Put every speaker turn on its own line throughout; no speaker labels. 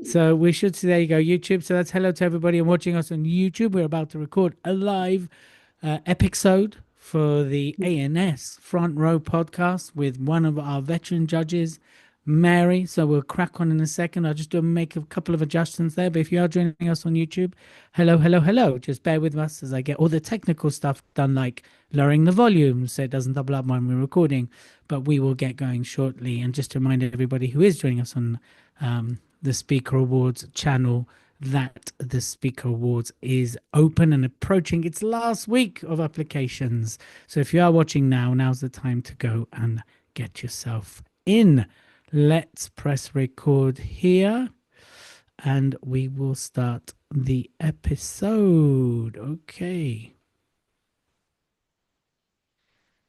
So we should see, there you go, YouTube. So that's hello to everybody and watching us on YouTube. We're about to record a live episode for the ANS Front Row podcast with one of our veteran judges, Mary. So we'll crack on in a second. I'll just make a couple of adjustments there. But if you are joining us on YouTube, hello, hello, hello. Just bear with us as I get all the technical stuff done, like lowering the volume so it doesn't double up when we're recording. But we will get going shortly. And just to remind everybody who is joining us on the Speaker Awards channel, that the Speaker Awards is open and approaching its last week of applications. So if you are watching now, now's the time to go and get yourself in. Let's press record here and we will start the episode. Okay.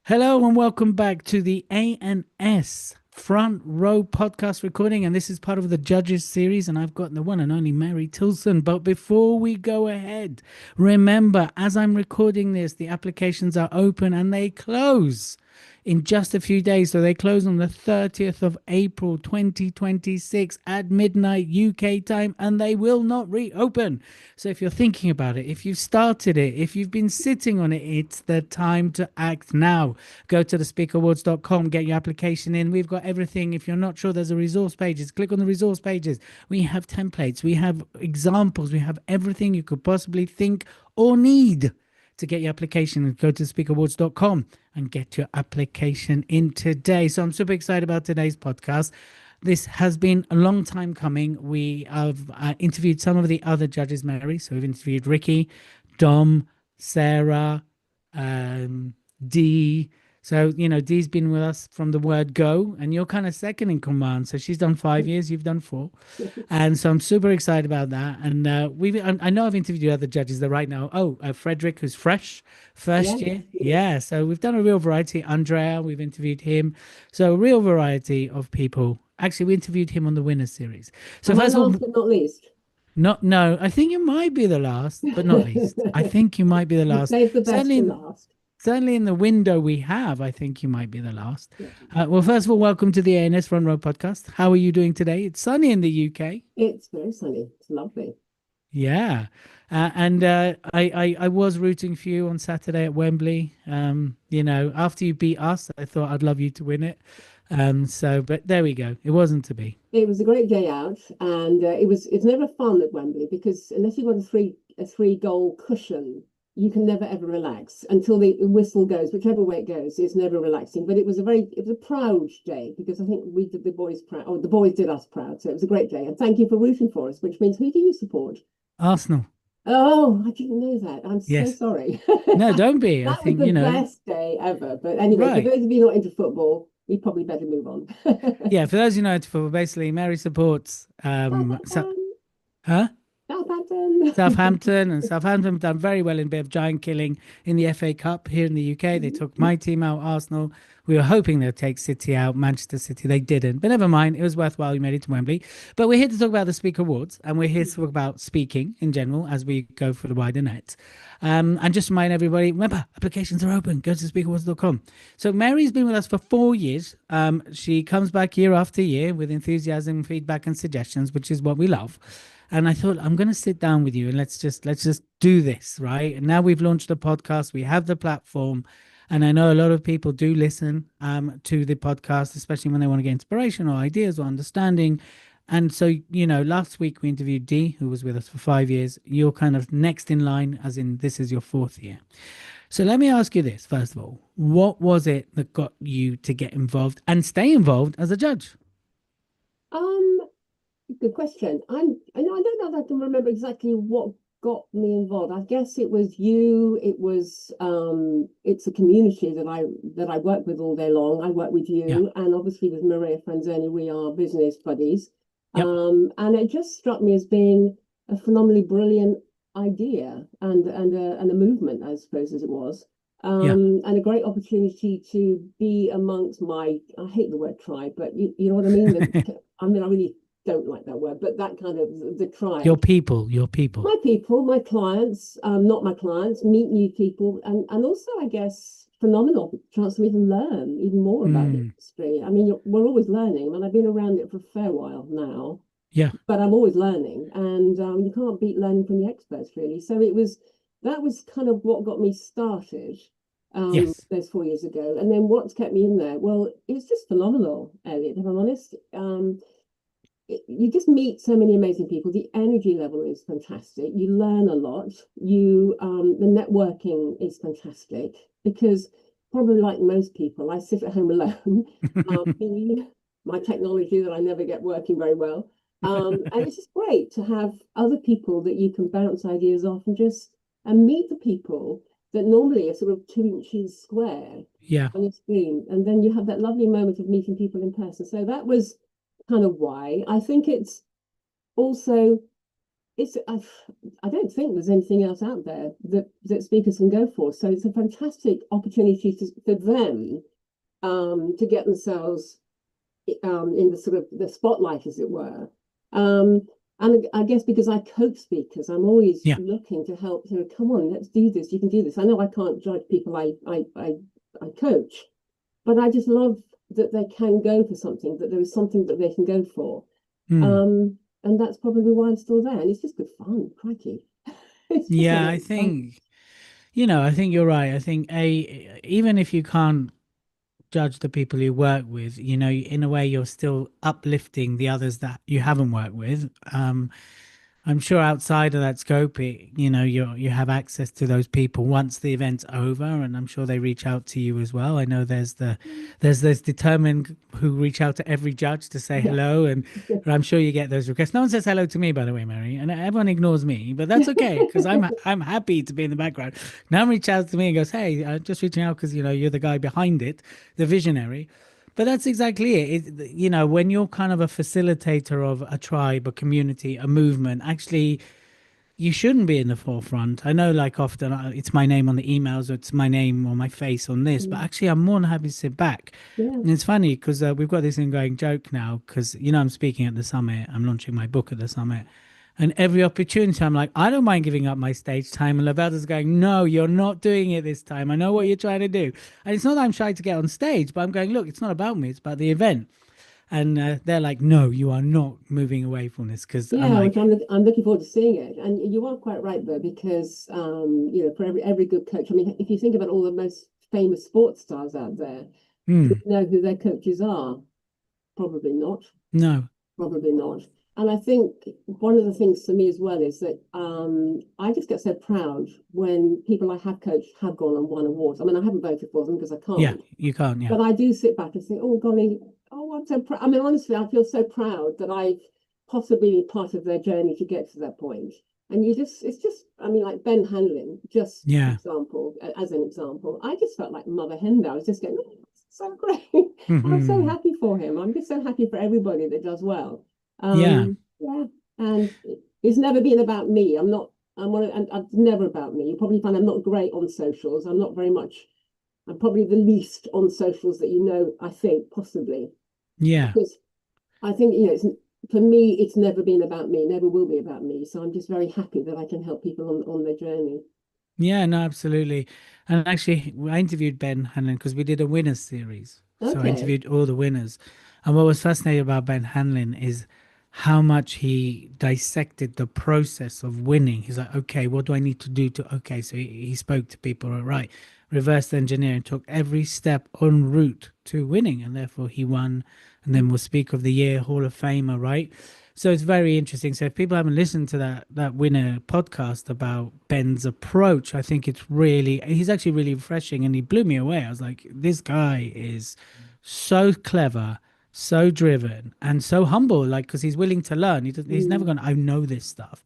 Hello and welcome back to the ANS Front Row podcast recording, and this is part of the Judges series, and I've got the one and only Mary Tillson. But before we go ahead, remember, as I'm recording this, the applications are open and they close in just a few days. So they close on the 30th of April 2026 at midnight UK time, and they will not reopen. So if you're thinking about it, if you've started it, if you've been sitting on it, it's the time to act now. Go to thespeakerawards.com, get your application in. We've got everything. If you're not sure, there's a resource pages. Click on the resource pages. We have templates, we have examples, we have everything you could possibly think or need to get your application. And go to speakerawards.com and get your application in today. So I'm super excited about today's podcast. This has been a long time coming. We have interviewed some of the other judges, Mary. So we've interviewed Ricky, Dom, Sarah, Dee. So, you know, Dee's been with us from the word go, and you're kind of second in command. So she's done 5 years, you've done 4. And so I'm super excited about that. And I know I've interviewed other judges that right now. Oh, Frederick, who's fresh, first year. Yeah. So we've done a real variety. Andrea, we've interviewed him. So a real variety of people. Actually, we interviewed him on the Winners series. So
Am I
first of all,
last but not least?
no, I think you might be the last, but not least. I think you might be the
You
last.
saved the best for
Certainly,
last.
certainly in the window we have, I think you might be the last.
Yeah.
Well, first of all, welcome to the ANS Front Row podcast. How are you doing today? It's sunny in the UK.
It's very sunny. It's lovely.
Yeah. And I was rooting for you on Saturday at Wembley. You know, after you beat us, I thought I'd love you to win it. But there we go. It wasn't to be.
It was a great day out, and it's never fun at Wembley because unless you've got a three goal cushion, you can never ever relax until the whistle goes, whichever way it goes. It's never relaxing. But it was a proud day because I think we did the boys proud, or the boys did us proud. So it was a great day, and thank you for rooting for us. Which means, who do you support?
Arsenal.
Oh, I didn't know that. I'm so
Yes.
sorry.
No, don't be. I
That was
think,
the
you know,
best day ever. But anyway, for
right.
those of you not into football, we probably better move on.
Yeah, for those who know it, for basically Mary supports
Southampton,
huh?
Southampton.
Southampton, and Southampton have done very well in a bit of giant killing in the FA Cup here in the UK. They took my team out, Arsenal. We were hoping they'd take City out, Manchester City. They didn't, but never mind. It was worthwhile. We made it to Wembley. But we're here to talk about the Speaker Awards, and we're here to talk about speaking in general as we go for the wider net. And just remind everybody, remember, applications are open. Go to speakerawards.com. So Mary's been with us for 4 years. She comes back year after year with enthusiasm, feedback, and suggestions, which is what we love. And I thought, I'm going to sit down with you and let's just do this, right? And now we've launched a podcast, we have the platform, and I know a lot of people do listen to the podcast, especially when they want to get inspiration or ideas or understanding. And so, you know, last week we interviewed Dee, who was with us for 5 years. You're kind of next in line, as in this is your 4th year. So let me ask you this, first of all, what was it that got you to get involved and stay involved as a judge?
Um, Good question. I know I don't know that I can remember exactly what got me involved. I guess it was you. It's a community that I work with all day long. I work with
Yeah.
you, and obviously with Maria Franzoni, we are business buddies.
Yep.
And it just struck me as being a phenomenally brilliant idea and a movement, I suppose, as it was.
Yeah.
And a great opportunity to be amongst I hate the word tribe, but you know what I mean? I mean, I really don't like that word, but that kind of the
Your
tribe.
people, your people.
My people, my clients, not my clients, meet new people, and also, I guess, phenomenal chance to even learn even more about the
Mm.
industry. I mean, we're always learning. I mean, I've been around it for a fair while now.
Yeah.
but I'm always learning, and you can't beat learning from the experts, really. So it was that was kind of what got me started
Yes.
those 4 years ago, and then what's kept me in there? Well, it's just phenomenal, Elliot. If I'm honest, you just meet so many amazing people. The energy level is fantastic. You learn a lot. You the networking is fantastic because probably like most people, I sit at home alone. B, my technology that I never get working very well. And it's just great to have other people that you can bounce ideas off and meet the people that normally are sort of 2 inches square
Yeah.
on your screen. And then you have that lovely moment of meeting people in person. So that was kind of why. I think it's also it's I don't think there's anything else out there that speakers can go for. So it's a fantastic opportunity for them to get themselves in the sort of the spotlight, as it were. Um, and I guess because I coach speakers, I'm always
Yeah.
looking to help. Come on, let's do this. You can do this. I know I can't judge people I coach, but I just love that they can go for something, that there is something that they can go for.
Mm.
And that's probably why I'm still there. And it's just good fun, crikey. It's just a
Yeah,
lot
I
of fun.
think, I think you're right. I think even if you can't judge the people you work with, in a way you're still uplifting the others that you haven't worked with. I'm sure outside of that scope, you have access to those people once the event's over, and I'm sure they reach out to you as well. I know there's those determined who reach out to every judge to say
Yeah.
hello, and I'm sure you get those requests. No one says hello to me, by the way, Mary, and everyone ignores me, but that's okay because I'm happy to be in the background. No one reaches out to me and goes, "Hey, just reaching out because you're the guy behind it, the visionary." But that's exactly it. When you're kind of a facilitator of a tribe, a community, a movement, actually, you shouldn't be in the forefront. I know, like, often it's my name on the emails, or it's my name or my face on this, but
Mm,
actually, I'm more than happy to sit back.
yeah.
And it's funny because we've got this ongoing joke now because, I'm speaking at the summit, I'm launching my book at the summit. And every opportunity, I'm like, I don't mind giving up my stage time. And Lavelda's going, no, you're not doing it this time. I know what you're trying to do. And it's not that I'm shy to get on stage, but I'm going, look, it's not about me, it's about the event. And they're like, no, you are not moving away from this because I'm
Yeah, which
like,
I'm looking forward to seeing it. And you are quite right though, because for every good coach, I mean, if you think about all the most famous sports stars out there, do
hmm,
you know who their coaches are? Probably not.
no,
Probably not. And I think one of the things for me as well is that I just get so proud when people I have coached have gone and won awards. I mean, I haven't voted for them because I
yeah,
can't,
you can't, yeah,
but I do sit back and think, oh, golly, oh, I'm so proud. I mean, honestly, I feel so proud that I've possibly been part of their journey to get to that point. And it's just, I mean, like Ben Hanlon, just
yeah,
example, as an example, I just felt like Mother Hen there. I was just going, oh, so great. I'm so
hmm,
happy for him. I'm just so happy for everybody that does well.
yeah,
Yeah, and it's never been about me. And it's never about me. You probably find I'm not great on socials. I'm not very much. I'm probably the least on socials that you know, I think, possibly.
yeah.
Because I think, for me, it's never been about me, never will be about me. So I'm just very happy that I can help people on their journey.
Yeah, no, absolutely. And actually, I interviewed Ben Hanlon because we did a winners series. So I
Okay.
interviewed all the winners. And what was fascinating about Ben Hanlon is how much he dissected the process of winning. He's like, okay, what do I need to do to, okay, so he spoke to people, all right, reverse engineering, took every step en route to winning. And therefore he won. And then we'll speak of the year Hall of Famer, right? So it's very interesting. So if people haven't listened to that winner podcast about Ben's approach, I think he's actually really refreshing and he blew me away. I was like, this guy is so clever, so driven, and so humble, like because he's willing to learn. He's never
Mm,
gone, I know this stuff.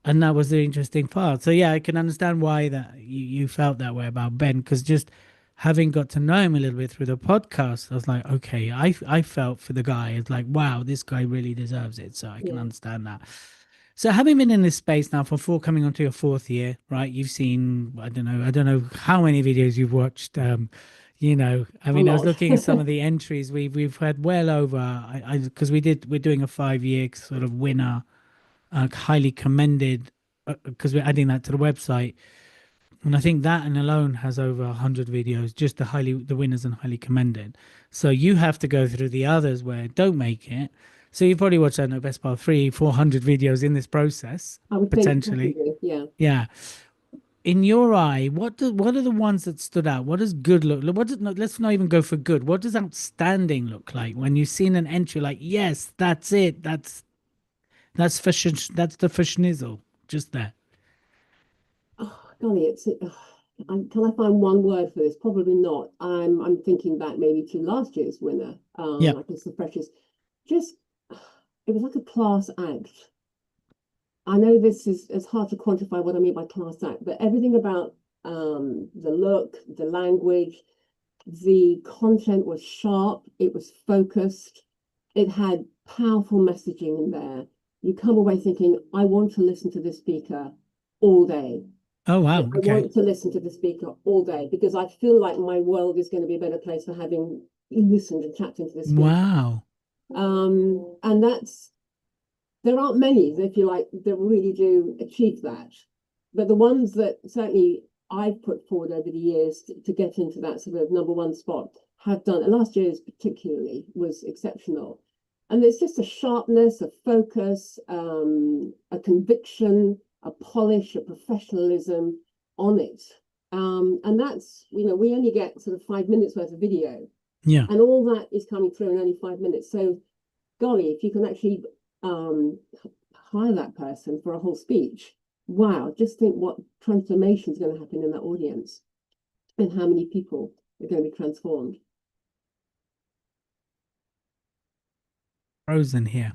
And that was the interesting part. So yeah, I can understand why that you felt that way about Ben, because just having got to know him a little bit through the podcast, I was like, okay, I felt for the guy. It's like, wow, this guy really deserves it. So I can
yeah.
understand that. So having been in this space now for coming onto your fourth year, right? You've seen, I don't know how many videos you've watched. I
A
mean, I was
lot.
looking at some of the entries we've had well over. Because we're doing a 5 year sort of winner, highly commended, because we're adding that to the website. And I think that and alone has over 100 videos, just the winners and highly commended. So you have to go through the others where don't make it. So you probably watched, I don't know, best part 300, 400 videos in this process,
I would think
potentially.
possibly, yeah.
Yeah. In your eye, what are the ones that stood out? What does good look? What does, no, let's not even go for good. What does outstanding look like when you've seen an entry like, yes, that's it. That's fashion. That's the fashionism. Just there.
Oh, golly, can I find one word for this? Probably not. I'm thinking back maybe to last year's winner,
Yeah.
like it's the freshest. Just it was like a class act. I know this is it's hard to quantify what I mean by class act, but everything about the look, the language, the content was sharp, it was focused, it had powerful messaging in there. You come away thinking, I want to listen to this speaker all day.
Oh wow.
I
Okay.
want to listen to the speaker all day because I feel like my world is going to be a better place for having listened and tapped into the speaker.
Wow.
And that's there aren't many, if you like, that really do achieve that. But the ones that certainly I've put forward over the years to get into that sort of number one spot have done, and last year's particularly was exceptional. And there's just a sharpness, a focus, a conviction, a polish, a professionalism on it. And that's, we only get sort of 5 minutes worth of video,
Yeah.
and all that is coming through in only 5 minutes. So, golly, if you can actually um, hire that person for a whole speech, wow, just think what transformation is going to happen in that audience and how many people are going to be transformed.
Frozen here.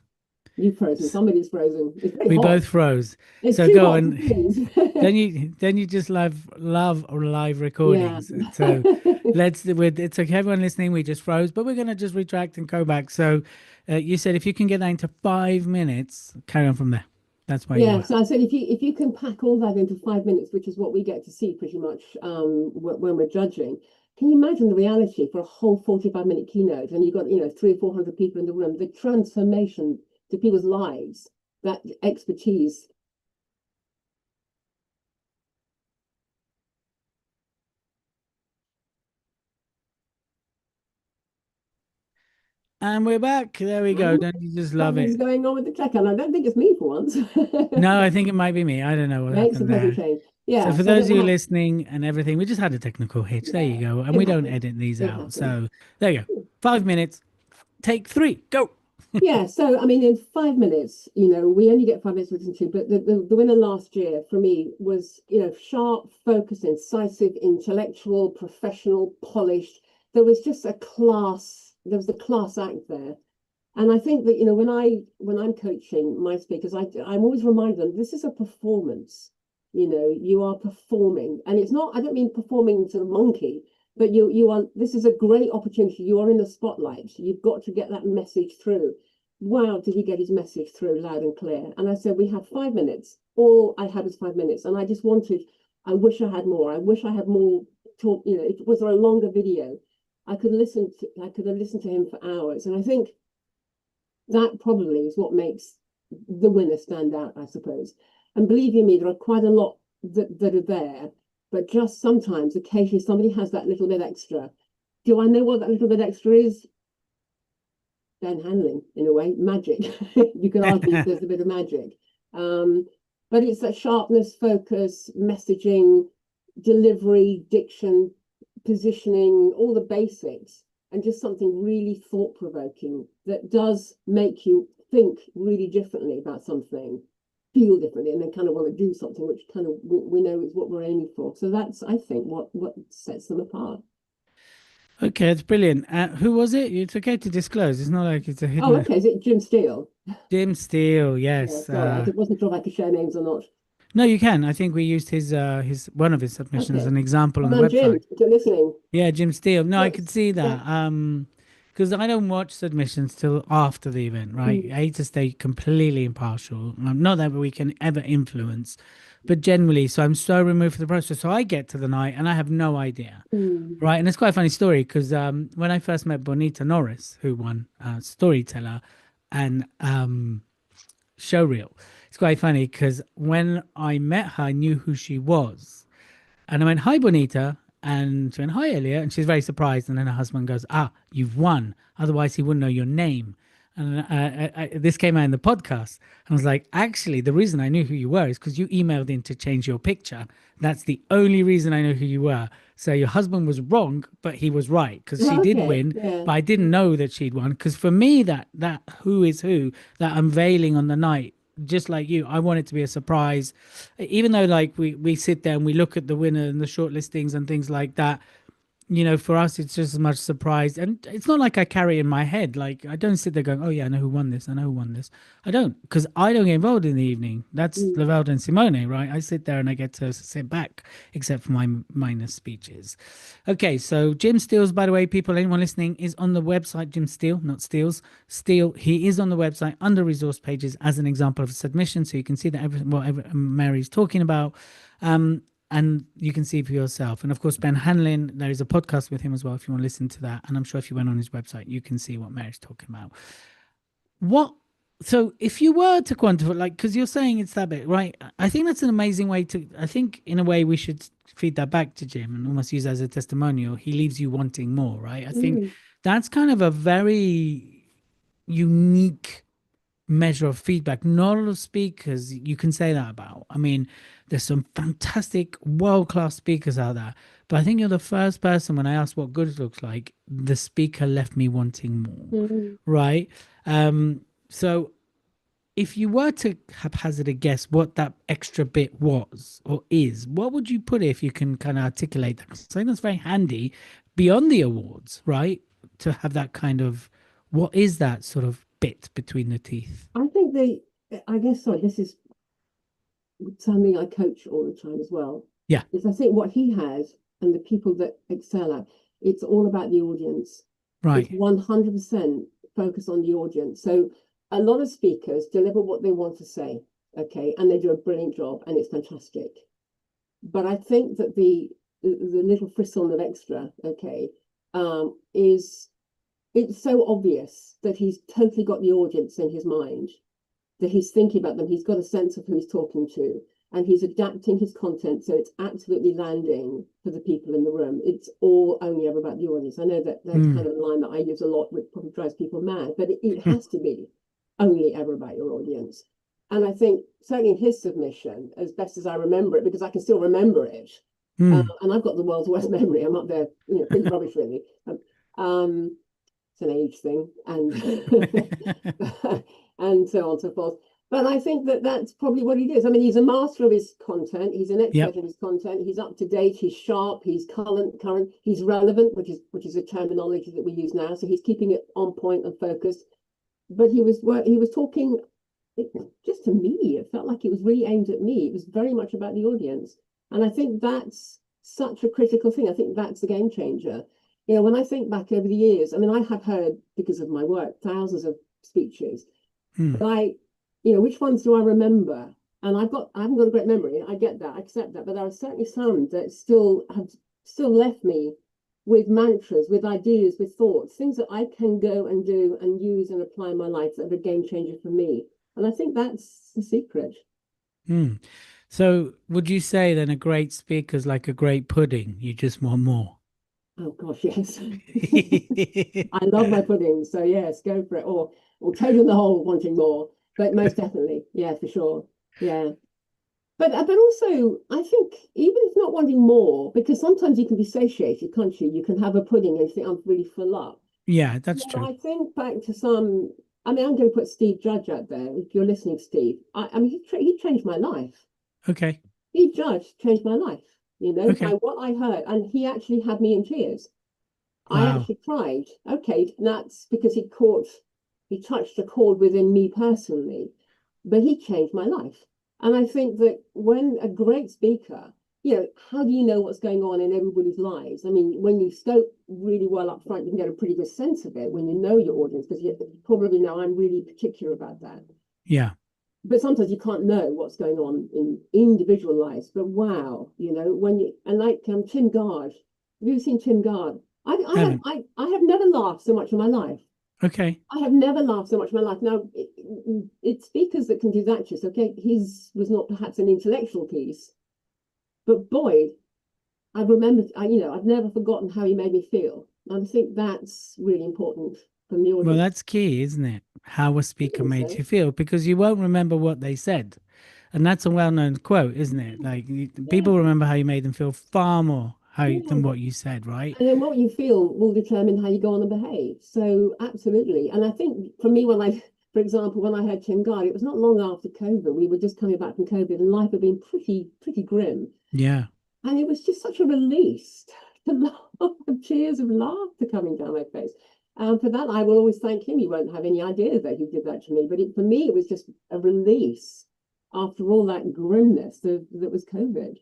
You've frozen. Somebody's frozen. It's very
We
hot.
both froze.
It's
So
too
go
hot to
and
freeze.
then you just love live
Yeah.
recordings. So it's okay, everyone listening, we just froze, but we're gonna just retract and go back. So you said if you can get that into 5 minutes, carry on from there. That's where you
Yeah,
were.
so I said if you can pack all that into 5 minutes, which is what we get to see pretty much when we're judging, can you imagine the reality for a whole 45-minute keynote and you've got 300 or 400 people in the room, the transformation to people's lives, that expertise.
And we're back. There we go.
And
Don't you just love
something's
it?
going on with the check, and I don't think it's me for once.
No, I think it might be me. I don't know what
Makes a
happened
pleasant
there.
change.
So
Yeah,
for
so
those
that
of you
that
listening and everything, we just had a technical hitch. There you
yeah,
go. And
it
we don't
happens.
edit these
It
out.
happens.
So there you go. 5 minutes. Take three. Go.
Yeah, so I mean, in 5 minutes, we only get 5 minutes to listen to, but the winner last year for me was, sharp, focused, incisive, intellectual, professional, polished. There was just there was a class act there. And I think that, when I'm coaching my speakers, I'm always reminding them this is a performance. You are performing. And it's not, I don't mean performing to the monkey, but this is a great opportunity. You are in the spotlight. You've got to get that message through. Wow, did he get his message through loud and clear? And I said, we have 5 minutes. All I had was 5 minutes. And I wish I had more. I wish I had more talk. If it was a longer video, I could have listened to him for hours. And I think that probably is what makes the winner stand out, I suppose. And believe you me, there are quite a lot that are there, but just sometimes, occasionally, somebody has that little bit extra. Do I know what that little bit extra is? Dan handling, in a way, magic. You could argue there's a bit of magic. Um, but it's that sharpness, focus, messaging, delivery, diction, positioning, all the basics, and just something really thought provoking that does make you think really differently about something, feel differently, and then kind of want to do something, which kind of we know is what we're aiming for. So that's, I think, what sets them apart.
Okay, that's brilliant. Who was it? It's okay to disclose. It's not like it's a
Oh,
hidden.
okay. Is it Jim Steele?
Jim Steele,
Yeah,
yes.
sorry, I wasn't sure if I could share names or not.
No, you can. I think we used his one of his submissions as
Okay.
an example on
Well
the
done, Jim,
website.
if you're listening.
Yeah, Jim Steele. No, I could
That's
see
that.
that. Because I don't watch submissions till after the event, right? I hate to stay completely impartial. Not that we can ever influence, but generally, so I'm so removed from the process. So I get to the night and I have no idea,
Mm.
right? And it's quite a funny story because when I first met Bonita Norris, who won Storyteller and Showreel, it's quite funny because when I met her, I knew who she was. And I went, "Hi, Bonita." And she went, "Hi, Elliot." And she's very surprised. And then her husband goes, "Ah, you've won. Otherwise, he wouldn't know your name." And this came out in the podcast. I was like, actually, the reason I knew who you were is because you emailed in to change your picture. That's the only reason I know who you were. So your husband was wrong, but he was right because she did
Okay,
win,
yeah.
but I didn't know that she'd won. Because for me, that who is who, that unveiling on the night, just like you, I want it to be a surprise. Even though like we sit there and we look at the winner and the short listings and things like that, for us, it's just as much surprise. And it's not like I carry it in my head. Like, I don't sit there going, oh, yeah, I know who won this. I know who won this. I don't, because I don't get involved in the evening. That's
Mm.
Lavelda and Simone, right? I sit there and I get to sit back, except for my minor speeches. Okay, so Jim Steele's, by the way, people, anyone listening, is on the website. Jim Steele, not Steele's. Steele, he is on the website under resource pages as an example of a submission. So you can see that what Mary's talking about. And you can see for yourself. And of course, Ben Hanlon, there is a podcast with him as well if you want to listen to that. And I'm sure if you went on his website, you can see what Mary's talking about. What? So if you were to quantify, like, because you're saying it's that bit, right? I think that's an amazing way to, I think in a way we should feed that back to Jim and almost use that as a testimonial. He leaves you wanting more, right? I think
Mm.
that's kind of a very unique measure of feedback. Not a lot of speakers you can say that about. I mean, there's some fantastic world-class speakers out there, but I think you're the first person when I asked what good looks like, the speaker left me wanting more,
Mm.
right? So if you were to haphazard a guess what that extra bit was or is, what would you put it if you can kind of articulate that? 'Cause I think that's very handy beyond the awards, right? To have that kind of, what is that sort of bit between the teeth?
I think I guess, sorry, this is something I coach all the time as well,
Yeah,
is I think what he has and the people that excel at, it's all about the audience. It's
right.
100% focus on the audience. So a lot of speakers deliver what they want to say, okay, and they do a brilliant job and it's fantastic. But I think that the little frisson of extra, okay, is it's so obvious that he's totally got the audience in his mind, that he's thinking about them, he's got a sense of who he's talking to, and he's adapting his content so it's absolutely landing for the people in the room. It's all only ever about the audience. I know that that's kind
Mm.
of a line that I use a lot, which probably drives people mad, but it has to be only ever about your audience. And I think certainly in his submission, as best as I remember it, because I can still remember it,
Mm.
and I've got the world's worst memory. I'm up there, pretty rubbish really. It's an age thing, and and so on and so forth. But I think that that's probably what he is. I mean, he's a master of his content. He's an expert
Yep.
in his content. He's up to date. He's sharp. He's current. He's relevant, which is a terminology that we use now. So he's keeping it on point and focused. But he was talking just to me. It felt like it was really aimed at me. It was very much about the audience, and I think that's such a critical thing. I think that's the game changer. When I think back over the years, I mean, I have heard, because of my work, thousands of speeches,
Mm.
but which ones do I remember? And I haven't got a great memory. I get that, I accept that, but there are certainly some that still left me with mantras, with ideas, with thoughts, things that I can go and do and use and apply in my life that are a game changer for me. And I think that's the secret.
Mm. So would you say then a great speaker is like a great pudding? You just want more.
Oh gosh, yes. I love my pudding, so yes, go for it. Or toad in the hole wanting more. But most definitely, yeah, for sure. Yeah. But also I think even if not wanting more, because sometimes you can be satiated, can't you? You can have a pudding and you think I'm really full up.
Yeah, that's
Yeah,
true.
I think back to some. I mean, I'm going to put Steve Judge out there. If you're listening, Steve, I mean, he changed my life.
Okay.
Steve Judge changed my life. By
Okay.
what I heard, and he actually had me in tears. I
Wow.
actually cried. Okay, that's because he touched a chord within me personally, but he changed my life. And I think that when a great speaker, how do you know what's going on in everybody's lives? I mean, when you scope really well up front, you can get a pretty good sense of it when you know your audience, because you probably know I'm really particular about that.
Yeah.
But sometimes you can't know what's going on in individual lives. But wow, when you and like Tim Gard, have you seen Tim Gard? I I have
Haven't.
I have never laughed so much in my life.
Okay.
I have never laughed so much in my life. Now, it's speakers that can do that. Just okay, his was not perhaps an intellectual piece, but boy, I remember. I've never forgotten how he made me feel. And I think that's really important. from the
Well,
audience.
that's key, isn't it? How a
I
speaker
think
made
so.
you feel, because you won't remember what they said. And that's a well-known quote, isn't it? Like
Yeah,
people remember how you made them feel far more
yeah.
than what you said, right?
And then what you feel will determine how you go on and behave. So absolutely. And I think for me, for example, when I had Tim Guard, it was not long after COVID. We were just coming back from COVID, and life had been pretty grim.
Yeah.
And it was just such a release to laugh, tears of laughter coming down my face. And for that, I will always thank him. You won't have any idea that he did that to me. But for me, it was just a release after all that grimness that was COVID.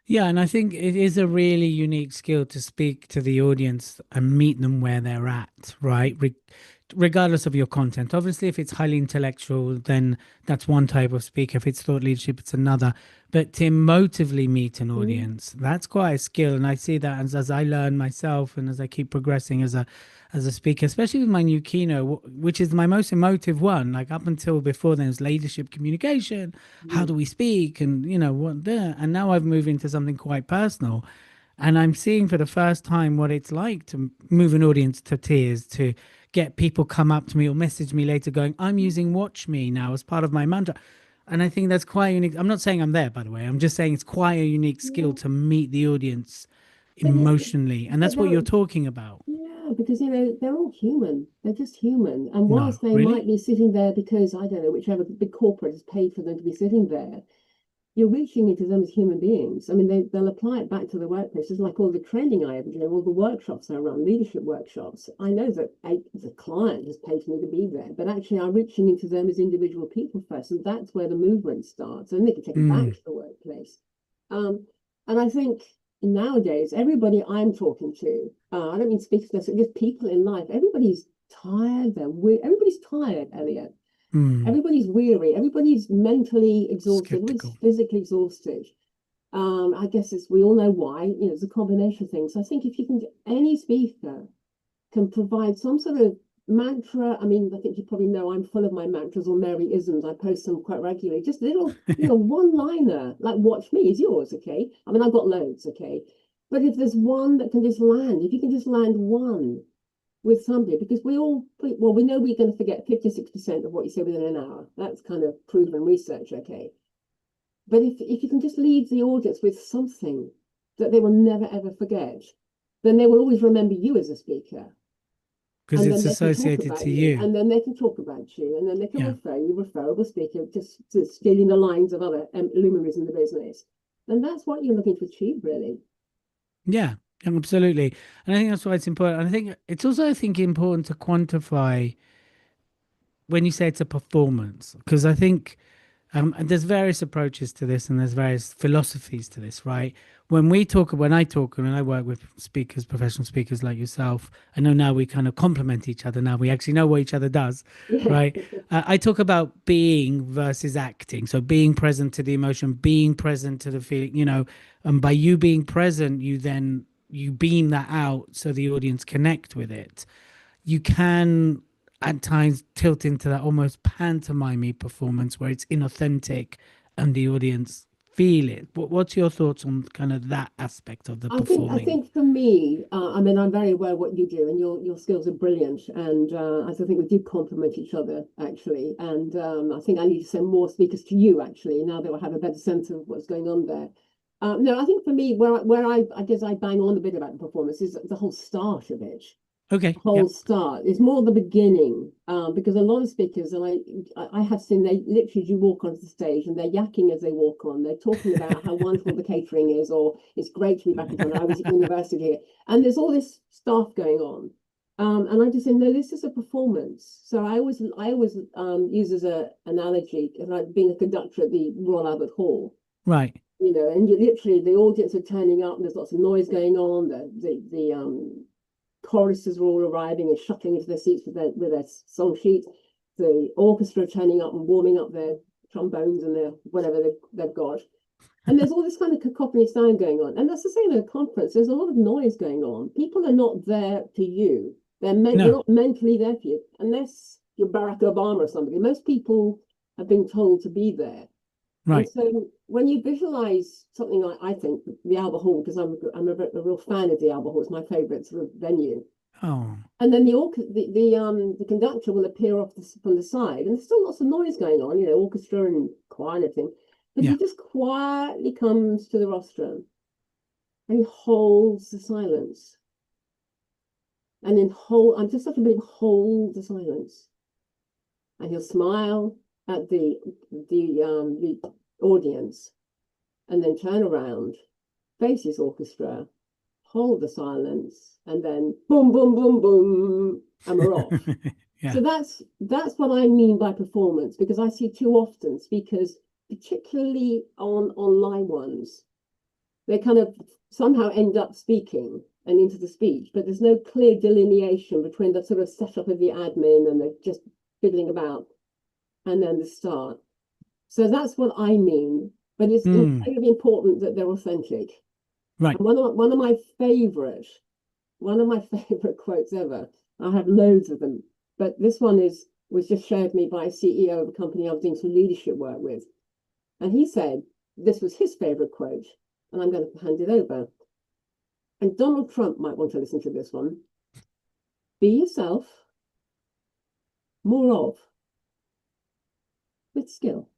Yeah, and I think it is a really unique skill to speak to the audience and meet them where they're at, right? Regardless of your content. Obviously, if it's highly intellectual, then that's one type of speaker. If it's thought leadership, it's another. But to emotively meet an
Mm,
audience, that's quite a skill. And I see that as I learn myself and as I keep progressing as a speaker, especially with my new keynote, which is my most emotive one. Like up until before then, it was leadership communication. How
mm,
do we speak? And you know what there. And now I've moved into something quite personal. And I'm seeing for the first time what it's like to move an audience to tears, to get people come up to me or message me later going, I'm using Watch Me now as part of my mantra. And I think that's quite unique. I'm not saying I'm there, by the way. I'm just saying it's quite a unique skill
yeah.
to meet the audience
But it,
emotionally. And
but
that's what
they're
you're talking about.
yeah, because they're all human. They're just human. And
No,
whilst they might
really?
be sitting there because I don't know, whichever big corporate has paid for them to be sitting there, you're reaching into them as human beings. I mean, they'll apply it back to the workplace. Just like all the training I ever do, all the workshops I run, leadership workshops. I know that the client has paid for me to be there, but actually I'm reaching into them as individual people first, and that's where the movement starts. And they can take it back
Mm,
to the workplace. Um, and I think nowadays, everybody I'm talking to, I don't mean speakers, necessarily, just people in life, everybody's tired. Everybody's tired, Elliot.
mm,
Everybody's weary. Everybody's mentally exhausted. Everybody's
skeptical.
physically exhausted. I guess we all know why. It's a combination of things. So I think if you can, any speaker can provide some sort of mantra. I mean, I think you probably know I'm full of my mantras or Mary isms. I post them quite regularly. Just little, one-liner like "Watch me" is yours, okay? I mean, I've got loads, okay? But if there's one that can just land, if you can just land one with somebody, because we know we're going to forget 56% of what you say within an hour. That's kind of proven research, okay? But if you can just leave the audience with something that they will never ever forget, then they will always remember you as a speaker.
Because
And
it's
then they can talk
associated
about
to
you,
you.
and then they can talk about you, and then they can
Yeah.
refer you, referable speaker, just stealing the lines of other luminaries in the business. And that's what you're looking to achieve, really.
Yeah, absolutely. And I think that's why it's important. And I think it's also, I think, important to quantify when you say it's a performance, because I think and there's various approaches to this and there's various philosophies to this, right? When I talk and I work with speakers, professional speakers like yourself, I know now we kind of complement each other. Now we actually know what each other does,
Yeah.
right? I talk about being versus acting. So being present to the emotion, being present to the feeling, and by you being present, you beam that out so the audience connect with it. You can at times tilt into that almost pantomime performance where it's inauthentic and the audience feel it. What's your thoughts on kind of that aspect of the
I
performing?
think for me, I mean, I'm very aware of what you do, and your skills are brilliant. And I think we do complement each other actually. And I think I need to send more speakers to you actually now that I have a better sense of what's going on there. No, I think for me, I guess I bang on a bit about the performance is the whole start of it.
Okay.
Whole
Yep.
start. It's more the beginning, because a lot of speakers, and I have seen they literally do walk onto the stage and they're yakking as they walk on. They're talking about how wonderful the catering is, or it's great to be back in front. I was at university here, and there's all this stuff going on. And I just say, no, this is a performance. So I always use as a analogy, like being a conductor at the Royal Albert Hall,
Right.
and you literally the audience are turning up, and there's lots of noise going on. The choristers are all arriving and shuttling into their seats with their song sheets. The orchestra are turning up and warming up their trombones and their whatever they've got. And there's all this kind of cacophony sound going on. And that's the same at a conference. There's a lot of noise going on. People are not there to you. They're
No.
not mentally there for you, unless you're Barack Obama or somebody. Most people have been told to be there. And
Right.
so when you visualize something like, I think, the Albert Hall, because I'm a real fan of the Albert Hall, it's my favorite sort of venue.
Oh,
And then the conductor will appear from the side, and there's still lots of noise going on, orchestra and choir and everything. But
yeah.
he just quietly comes to the rostrum and he holds the silence. And I'm just such a big hold the silence. And he'll smile at the audience and then turn around, face his orchestra, hold the silence, and then boom, boom, boom, boom, and we're off.
Yeah.
So that's what I mean by performance, because I see too often speakers, particularly on online ones, they kind of somehow end up speaking and into the speech, but there's no clear delineation between the sort of setup of the admin and the just fiddling about and then the start. So that's what I mean. But it's incredibly important that they're authentic.
Right.
And one of my favorite quotes ever. I have loads of them, but this one was just shared me by a CEO of a company I was doing some leadership work with. And he said this was his favorite quote, and I'm going to hand it over. And Donald Trump might want to listen to this one. Be yourself, more of, with skill.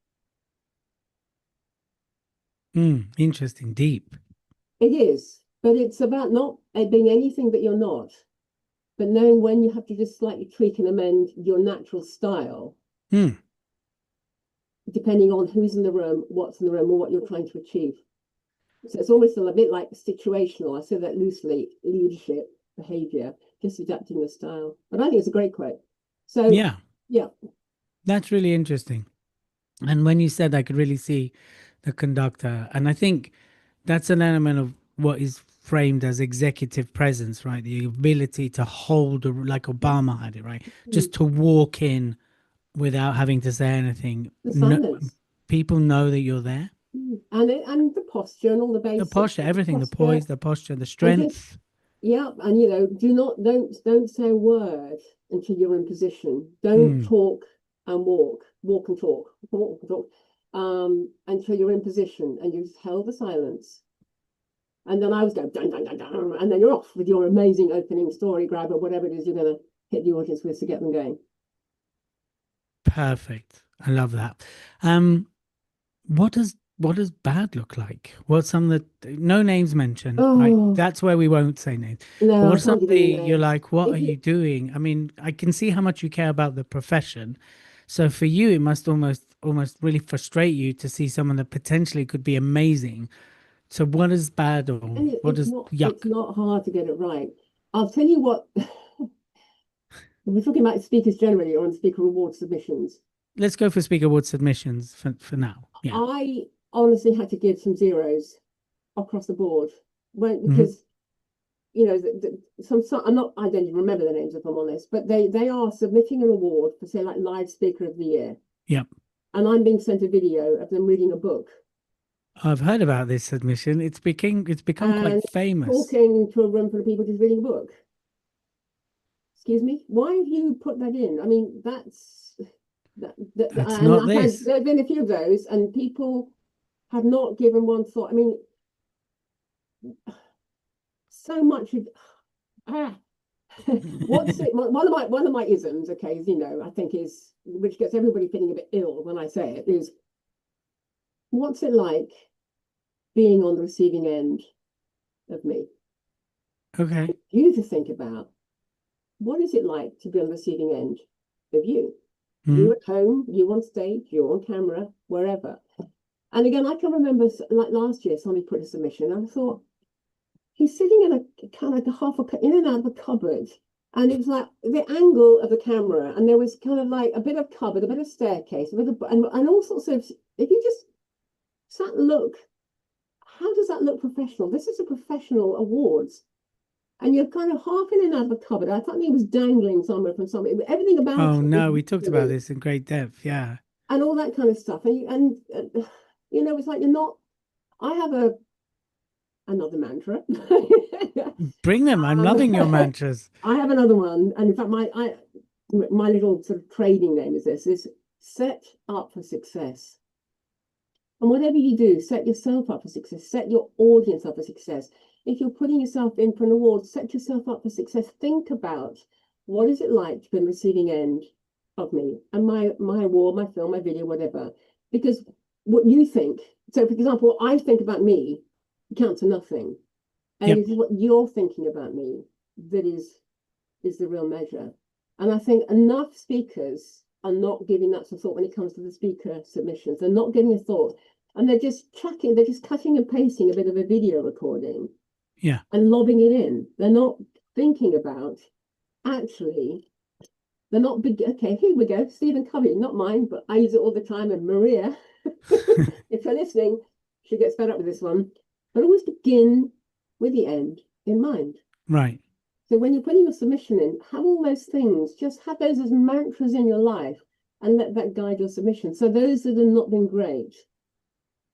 Interesting. Deep.
It is, but it's about not being anything that you're not, but knowing when you have to just slightly tweak and amend your natural style, depending on who's in the room, what's in the room, or what you're trying to achieve. So it's almost a bit like situational. I say that loosely, leadership, behavior, just adapting your style. But I think it's a great quote. So
Yeah.
yeah.
That's really interesting. And when you said, I could really see the conductor, and I think that's an element of what is framed as executive presence, right? The ability to hold, like Obama had it, right? Just to walk in without having to say anything.
The
No,
silence.
people know that you're there.
And the posture and all the
The
basics.
posture, everything, the
Posture
poise, the posture, the
and just
strength.
yeah, and don't say a word until you're in position. Don't
Mm.
talk and walk and talk, until you're in position and you just held the silence. And then I was going dun, dun, dun, dun, and then you're off with your amazing opening story grab or whatever it is you're going to hit the audience with to get them going.
Perfect. I love that. What does bad look like? What's some that no names mentioned, right?
Oh
That's where we won't say names. But
no, I
what's
can't give any
something you're
names.
like, what are
If you
you doing? I mean, I can see how much you care about the profession. So for you, it must almost really frustrate you to see someone that potentially could be amazing. So what is bad or
and
what is
it's
yuck?
not hard to get it right. I'll tell you what. We're talking about speakers generally or on speaker award submissions.
Let's go for Speaker Award submissions for now. Yeah.
I honestly had to give some zeros across the board
Hmm.
because I don't even remember the names if I'm honest, but they are submitting an award for say like live speaker of the year,
Yep.
and I'm being sent a video of them reading a book
I've heard about this submission. It's become quite
and
famous.
talking to a room full of people just reading a book. Excuse me, why have you put that in? I mean,
That's
and
not this.
there have been a few of those, and people have not given one thought. I mean, so much of ah, what's it? One of my isms, okay, is, I think is which gets everybody feeling a bit ill when I say it is what's it like being on the receiving end of me?
Okay.
You to think about what is it like to be on the receiving end of you? You
Mhm.
at home, you on stage, you on camera, wherever. And again, I can remember like last year, somebody put a submission, and I thought, he's sitting in a kind of like in and out of a cupboard. And it was like the angle of the camera, and there was kind of like a bit of cupboard, a bit of staircase, and all sorts of. If you just sat and look, how does that look professional? This is a professional awards, and you're kind of half in and out of a cupboard. I thought he was dangling somewhere from somewhere. Everything about
Oh
it was
no, we talked about
really,
this in great depth. Yeah.
and all that kind of stuff. It's like you're not. I have another mantra.
Bring them. I'm
um,
loving your mantras.
I have another one, and in fact, my little sort of trading name is this: is set up for success. And whatever you do, set yourself up for success, set your audience up for success. If you're putting yourself in for an award, set yourself up for success. Think about what is it like to be on the receiving end of me and my award, my film, my video, whatever. Because what you think, so for example, I think about me counts for nothing. And
Yep.
it is what you're thinking about me that is the real measure. And I think enough speakers are not giving that some thought when it comes to the speaker submissions. They're not giving a thought. And they're just cutting and pasting a bit of a video recording
Yeah.
and lobbing it in. They're not thinking about actually, they're not big. Okay, here we go. Stephen Covey, not mine, but I use it all the time. And Maria, if you're listening, she gets fed up with this one. But always begin with the end in mind.
Right.
So when you're putting your submission in, have all those things, just have those as mantras in your life and let that guide your submission. So those that have not been great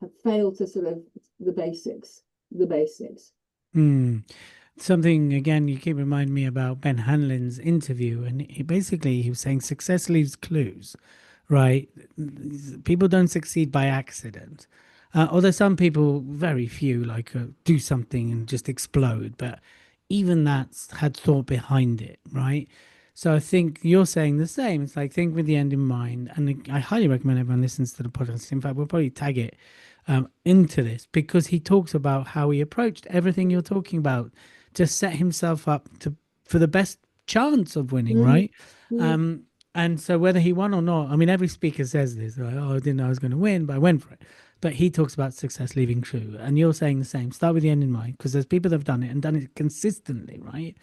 have failed to sort of the basics.
Hmm. Something again, you keep reminding me about Ben Hanlon's interview, and he was saying success leaves clues, right? People don't succeed by accident. Although some people, very few, like do something and just explode, but even that's had thought behind it, right? So I think you're saying the same. It's like think with the end in mind, and I highly recommend everyone listens to the podcast. In fact, we'll probably tag it into this because he talks about how he approached everything you're talking about to set himself up to for the best chance of winning,
Mm,
right?
mm,
Um, and so whether he won or not, I mean, every speaker says this, like, oh, I didn't know I was going to win, but I went for it. But he talks about success leaving true. And you're saying the same. Start with the end in mind because there's people that have done it and done it consistently, right?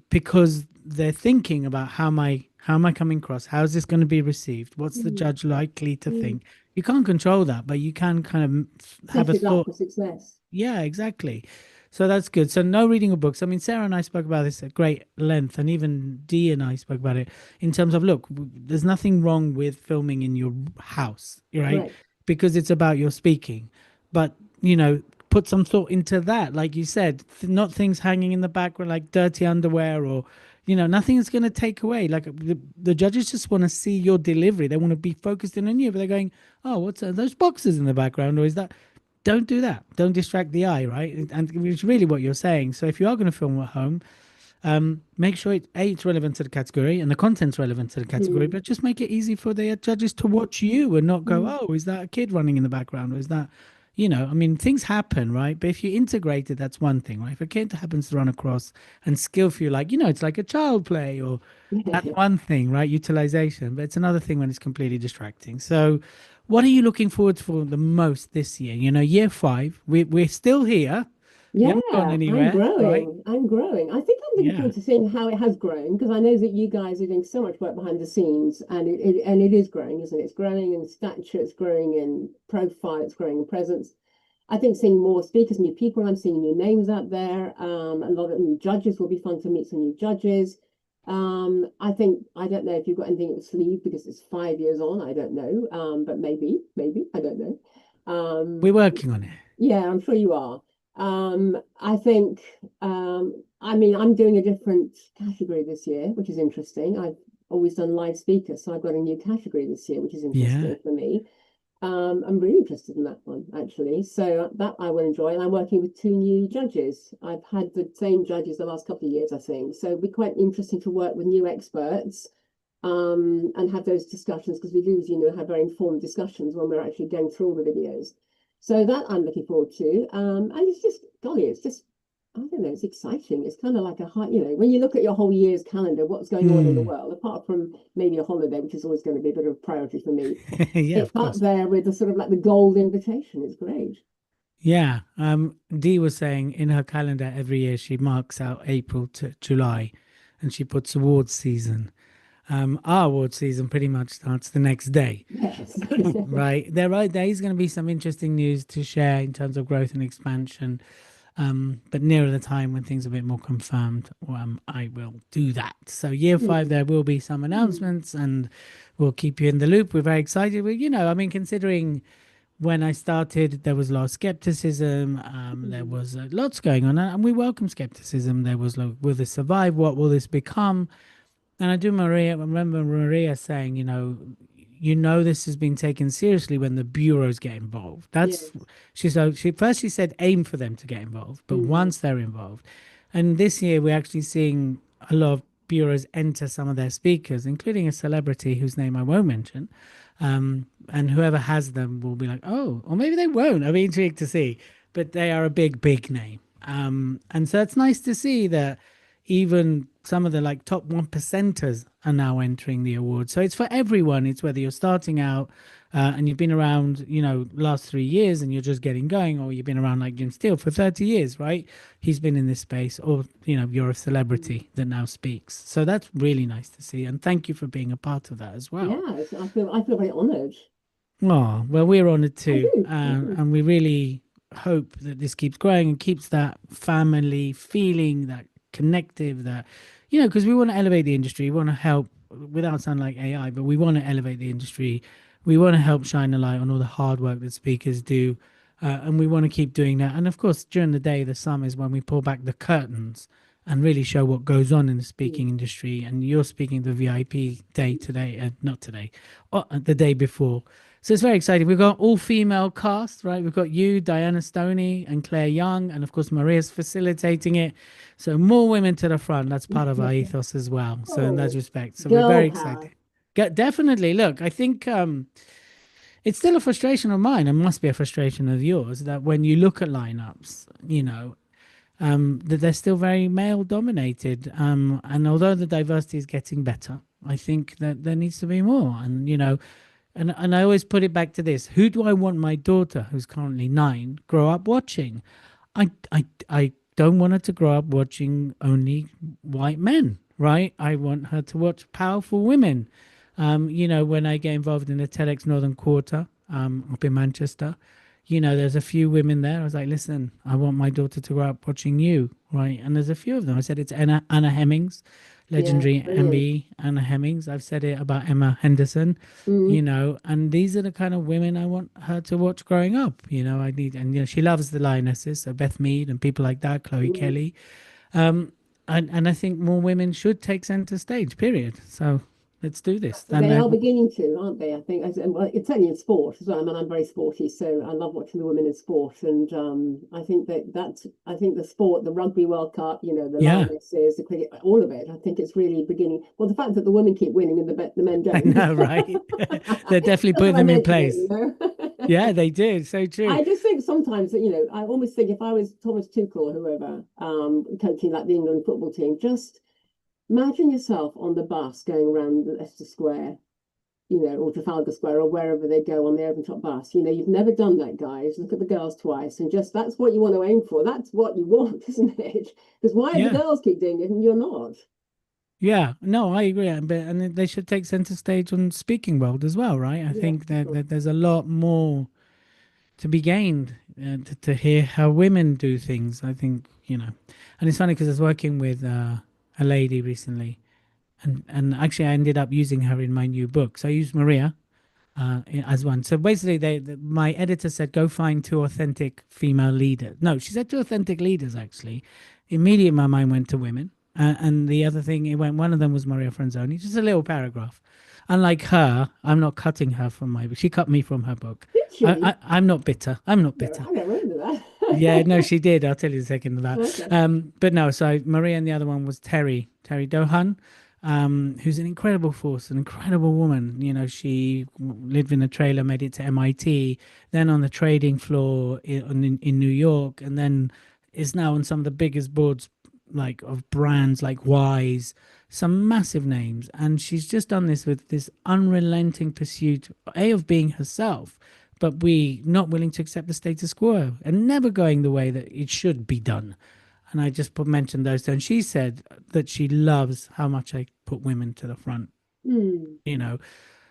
Because they're thinking about how am I coming across? How is this going to be received? What's the
mm,
judge likely to
mm.
think? You can't control that, but you can kind of have
Set
a
it up
thought.
for success.
Yeah, exactly. So that's good. So no reading of books. I mean, Sarah and I spoke about this at great length, and even Dee and I spoke about it in terms of look, there's nothing wrong with filming in your house, right?
Right.
Because it's about your speaking. But, put some thought into that. Like you said, not things hanging in the background like dirty underwear or, nothing is going to take away. Like the judges just want to see your delivery. They want to be focused in on you, but they're going, oh, what's those boxes in the background? Or is that don't do that. Don't distract the eye, right? And it's really what you're saying. So if you are going to film at home, make sure it's relevant to the category and the content's relevant to the category,
Mm,
but just make it easy for the judges to watch you and not go,
mm,
oh, is that a kid running in the background? Or is that, I mean, things happen, right? But if you integrate it, that's one thing, right? If a kid happens to run across and skillfully, like, it's like a child play or that's
mm.
one thing, right? Utilization, but it's another thing when it's completely distracting. So, what are you looking forward for the most this year? Year five, we're still here. We haven't gone
Yeah, I'm
anywhere, right?
growing. I'm growing. I think I'm looking
Yeah.
forward to seeing how it has grown because I know that you guys are doing so much work behind the scenes and it is growing, isn't it? It's growing in stature, it's growing in profile, it's growing in presence. I think seeing more speakers, new people, I'm seeing new names out there. A lot of new judges will be fun to meet some new judges. I don't know if you've got anything up your sleeve because it's 5 years on. I don't know. But maybe, I don't know.
We're
Um,
working on it.
yeah, I'm sure you are. I think, I mean, I'm doing a different category this year, which is interesting. I've always done live speakers, so I've got a new category this year, which is
Yeah.
interesting for me. I'm really interested in that one, actually. So that I will enjoy. And I'm working with two new judges. I've had the same judges the last couple of years, I think. So it'll be quite interesting to work with new experts and have those discussions because we do, as you know, have very informed discussions when we're actually going through all the videos. So that I'm looking forward to. And it's just, golly, it's just, I don't know, it's exciting. It's kind of like a high, when you look at your whole year's calendar, what's going on in the
Hmm.
world, apart from maybe a holiday, which is always going to be a bit of a priority for me.
Yeah,
It's
of
up
course.
there with the sort of like the gold invitation. It's great.
Yeah. Dee was saying in her calendar every year she marks out April to July and she puts awards season. Our award season pretty much starts the next day.
Yes.
Right. There is going to be some interesting news to share in terms of growth and expansion. But nearer the time when things are a bit more confirmed, I will do that. So year five,
Hmm.
there will be some
Hmm.
announcements and we'll keep you in the loop. We're very excited. I mean, considering when I started, there was a lot of skepticism. There
Hmm.
was lots going on, and we welcome skepticism. There was like, will this survive? What will this become? And I remember Maria saying, you know this has been taken seriously when the bureaus get involved. That's
Yes.
she said aim for them to get involved, but
Mm.
once they're involved, and this year we're actually seeing a lot of bureaus enter some of their speakers, including a celebrity whose name I won't mention. And whoever has them will be like, oh, or maybe they won't. I'll be intrigued to see. But they are a big, big name. And so it's nice to see that even some of the like top one percenters are now entering the awards. So it's for everyone. It's whether you're starting out and you've been around, last 3 years and you're just getting going, or you've been around like Jim Steele for 30 years, right? He's been in this space, or, you're a
Mm.
celebrity that now speaks. So that's really nice to see. And thank you for being a part of that as well.
Yeah, I feel very honored.
Oh, well, we're honored
I
too.
do. I do.
And we really hope that this keeps growing and keeps that family feeling, that connective, that, because we want to elevate the industry. We want to help without sounding like AI, but we want to elevate the industry. We want to help shine a light on all the hard work that speakers do. And we want to keep doing that. And of course, during the day, the summer is when we pull back the curtains and really show what goes on in the speaking
Mm.
industry. And you're speaking the VIP day today, not today, the day before. So it's very exciting. We've got all female cast, right? We've got you, Diana Stoney, and Claire Young, and of course Maria's facilitating it. So more women to the front. That's part of our ethos as well. So in that
Oh,
respect, so we're
girl
very
power.
excited. Definitely. Look, I think it's still a frustration of mine, and must be a frustration of yours, that when you look at lineups, that they're still very male dominated. And although the diversity is getting better, I think that there needs to be more. And and I always put it back to this: who do I want my daughter, who's currently 9, grow up watching? I don't want her to grow up watching only white men, right? I want her to watch powerful women. When I get involved in the TEDx Northern Quarter up in Manchester, there's a few women there. I was like, listen, I want my daughter to grow up watching you, right? And there's a few of them. I said it's Anna Hemmings,
Yeah,
legendary
brilliant.
MBE Anna Hemmings. I've said it about Emma Henderson,
Mm.
and these are the kind of women I want her to watch growing up. I need, and she loves the lionesses, so Beth Mead and people like that, Chloe
Mm.
Kelly. Um, and I think more women should take center stage, period. So let's do this. And
They are beginning to, aren't they? I think, well, it's only in sport as well. I mean, I'm very sporty, so I love watching the women in sport. And I think I think the sport, the Rugby World Cup, the
yeah,
Lionesses, the cricket, all of it. I think it's really beginning. Well, the fact that the women keep winning and the men
I
don't.
know, right? They're definitely
That's
putting
what I
them in
meant to do,
place.
you know.
Yeah, they do. So true.
I just think sometimes that, I almost think if I was Thomas Tuchel or whoever, coaching like the England football team, just imagine yourself on the bus going around Leicester Square, or Trafalgar Square or wherever they go on the open top bus. You've never done that, guys. Look at the girls twice, and just that's what you want to aim for. That's what you want, isn't it? Because why do the
Yeah.
girls keep doing it and you're not?
Yeah, no, I agree. But and they should take center stage on speaking world as well, right? I
Yeah,
think
for sure.
that there's a lot more to be gained to hear how women do things. I think, and it's funny because I was working with a lady recently, and actually I ended up using her in my new book. So I used Maria as one. So basically, my editor said, go find 2 authentic female leaders. No, she said 2 authentic leaders, actually. Immediately, my mind went to women. And the other thing, one of them was Maria Franzoni, just a little paragraph. Unlike her, I'm not cutting her from my book. She cut me from her book.
Did she?
I'm not bitter. I'm not
No,
bitter.
I never heard of
Yeah, no,
that.
she did. I'll tell you in a second of that.
Okay.
But no, so Maria and the other one was Terry Dohan, who's an incredible force, an incredible woman. She lived in a trailer, made it to MIT, then on the trading floor in New York, and then is now on some of the biggest boards like of brands like Wise, some massive names. And she's just done this with this unrelenting pursuit, A, of being herself, but we not willing to accept the status quo and never going the way that it should be done. And I just mentioned those two. And she said that she loves how much I put women to the front,
Hmm.
you know.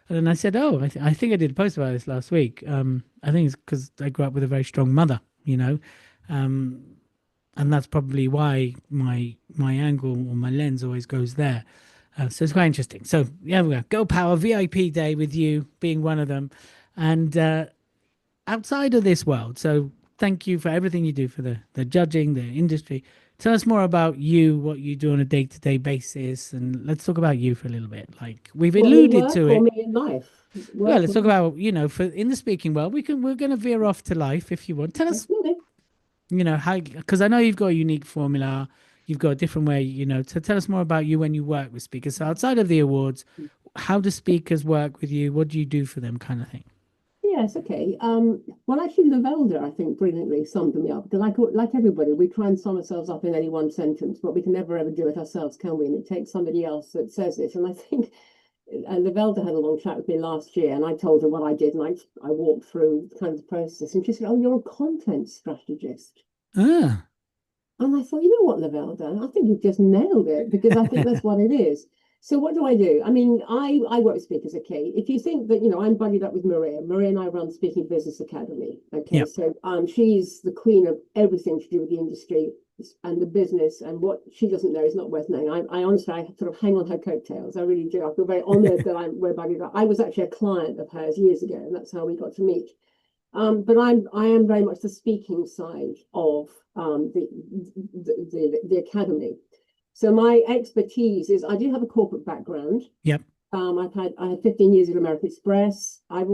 And then I said, oh, I think I did a post about this last week. I think it's because I grew up with a very strong mother, um, and that's probably why my angle or my lens always goes there. So it's quite interesting. So yeah, we go. Girl Power VIP Day with you being one of them, and outside of this world. So thank you for everything you do for the judging, the industry. Tell us more about you, what you do on a day basis, and let's talk about you for a little bit. Like we've
What, me
alluded
work
to
or
it.
me in life?
Well,
Work
let's
with
talk about, for in the speaking world, we're going to veer off to life if you want. Tell us,
okay.
how, because I know you've got a unique formula, you've got a different way, to tell us more about you when you work with speakers. So outside of the awards, how do speakers work with you? What do you do for them, kind of thing?
Yes, okay. Well, actually, Novelda, I think, brilliantly summed me up. Because like everybody, we try and sum ourselves up in any one sentence, but we can never ever do it ourselves, can we? And it takes somebody else that says it. And I think Novelda had a long chat with me last year, and I told her what I did, and I walked through kind of the process, and she said, "Oh, you're a content strategist."
Ah,
And I thought, you know what, Lavelda, I think you've just nailed it because I think that's what it is. So what do I do? I mean, I work with speakers, okay. If you think that, I'm buddied up with Maria. Maria and I run Speaking Business Academy. Okay.
yeah.
So she's the queen of everything to do with the industry and the business, and what she doesn't know is not worth knowing. I honestly I sort of hang on her coattails. I really do. I feel very honored that we're buddied up. I was actually a client of hers years ago, and that's how we got to meet. But I am very much the speaking side of the academy. So my expertise is I do have a corporate background.
Yep.
I had 15 years at American Express. I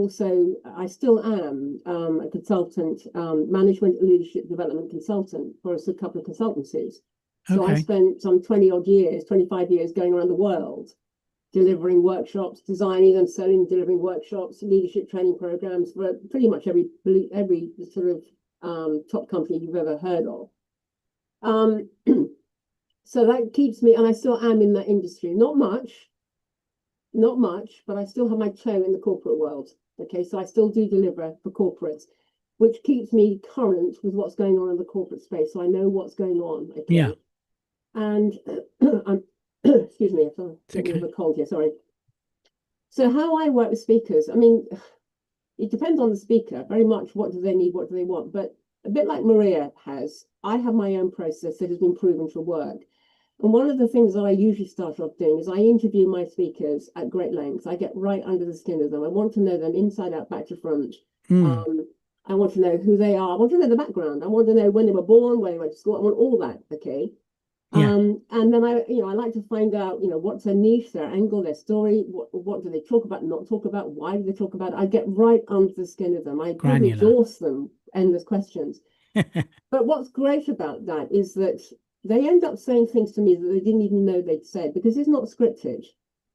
still am a consultant, management leadership development consultant for a couple of consultancies. So I
Okay.
spent some 20 odd years, 25 years going around the world delivering workshops, designing and selling, delivering workshops, leadership training programs for pretty much every sort of top company you've ever heard of. Um, so that keeps me, and I still am in that industry. Not much, but I still have my toe in the corporate world. Okay, so I still do deliver for corporates, which keeps me current with what's going on in the corporate space. So I know what's going on.
Yeah.
Okay, and I'm excuse me, I've got a
It's
bit of
okay.
a cold here. Sorry. So how I work with speakers, I mean, it depends on the speaker very much. What do they need? What do they want? But a bit like Maria has, I have my own process that has been proven to work. And one of the things that I usually start off doing is I interview my speakers at great length. I get right under the skin of them. I want to know them inside out, back to front.
Mm,
Um, I want to know who they are. I want to know the background. I want to know when they were born, where they went to school. I want all that. Okay.
yeah.
And then I like to find out, what's their niche, their angle, their story, what do they talk about, not talk about, why do they talk about it? I get right under the skin of them. I probably
Granular.
exhaust them, endless questions. But what's great about that is that they end up saying things to me that they didn't even know they'd said because it's not scripted.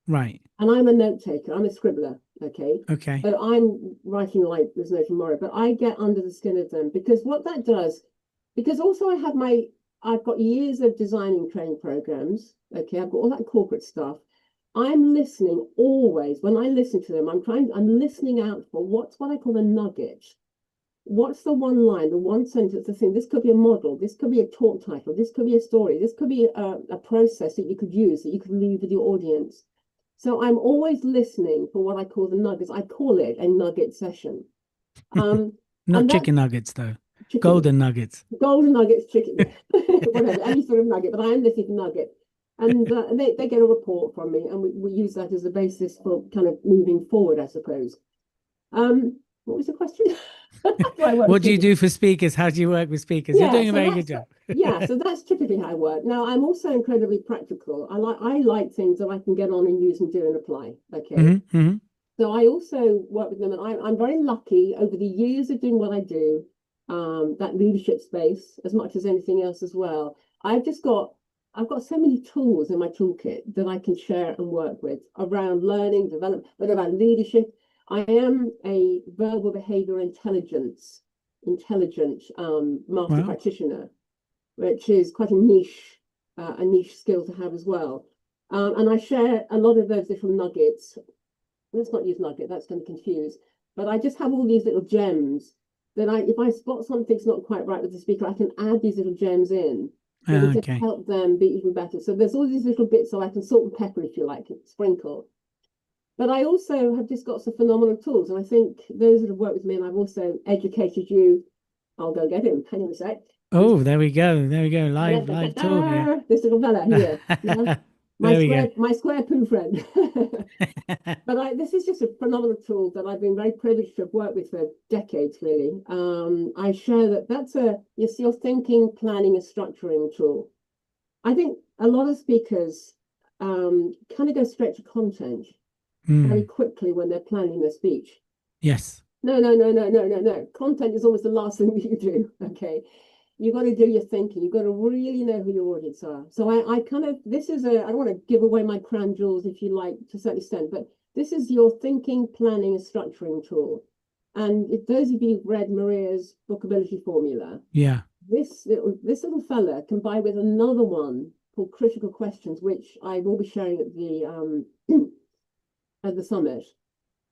Right.
And I'm a note taker, I'm a scribbler, okay?
Okay.
But I'm writing like there's no tomorrow, but I get under the skin of them because what that does, because also I've got years of designing training programs. Okay, I've got all that corporate stuff. I'm listening always. When I listen to them, I'm listening out for what I call a nugget. What's the one line, the one sentence, the thing? This could be a model, this could be a talk title, this could be a story, this could be a process that you could use, that you could leave with your audience. So I'm always listening for what I call the nuggets. I call it a nugget session. Um,
Not
and that's
chicken nuggets, though.
chicken.
Golden nuggets.
Golden nuggets, chicken, whatever, any sort of nugget, but I am listening for nugget. And they get a report from me, and we use that as a basis for kind of moving forward, I suppose. What was the question? Do I work with
What do you
speakers?
do for speakers? How do you work with speakers? You're
Yeah,
doing a very good job.
so that's typically how I work. Now I'm also incredibly practical. I like things that I can get on and use and do and apply. Okay.
Hmm.
So I also work with them, and I'm very lucky over the years of doing what I do, that leadership space as much as anything else as well. I've got so many tools in my toolkit that I can share and work with around learning, development, but about leadership. I am a verbal behavior intelligent master
Well,
practitioner, which is quite a niche skill to have as well. And I share a lot of those little nuggets. Let's not use nugget, that's going to confuse. But I just have all these little gems that if I spot something's not quite right with the speaker, I can add these little gems in that will just
okay.
help them be even better. So there's all these little bits so I can salt and pepper, if you like, sprinkle. But I also have just got some phenomenal tools. And I think those that have worked with me, and I've also educated you, I'll go get him. Hang on a sec.
Oh, there we go. There we go. Live talk. Yeah.
This little fella here. Yeah.
There we go.
My square poo friend. But this is just a phenomenal tool that I've been very privileged to have worked with for decades, really. I share that's your thinking, planning, and structuring tool. I think a lot of speakers kind of go straight to content. very
Mm.
quickly when they're planning their speech.
Yes.
No, no, no, no, no, no, no. Content is almost the last thing that you do. Okay. You've got to do your thinking. You've got to really know who your audience are. So I kind of, this is I don't want to give away my crown jewels, if you like, to a certain extent, but this is your thinking, planning, and structuring tool. And if those of you who've read Maria's bookability formula,
Yeah.
this little fella combined with another one called Critical Questions, which I will be sharing at the at the summit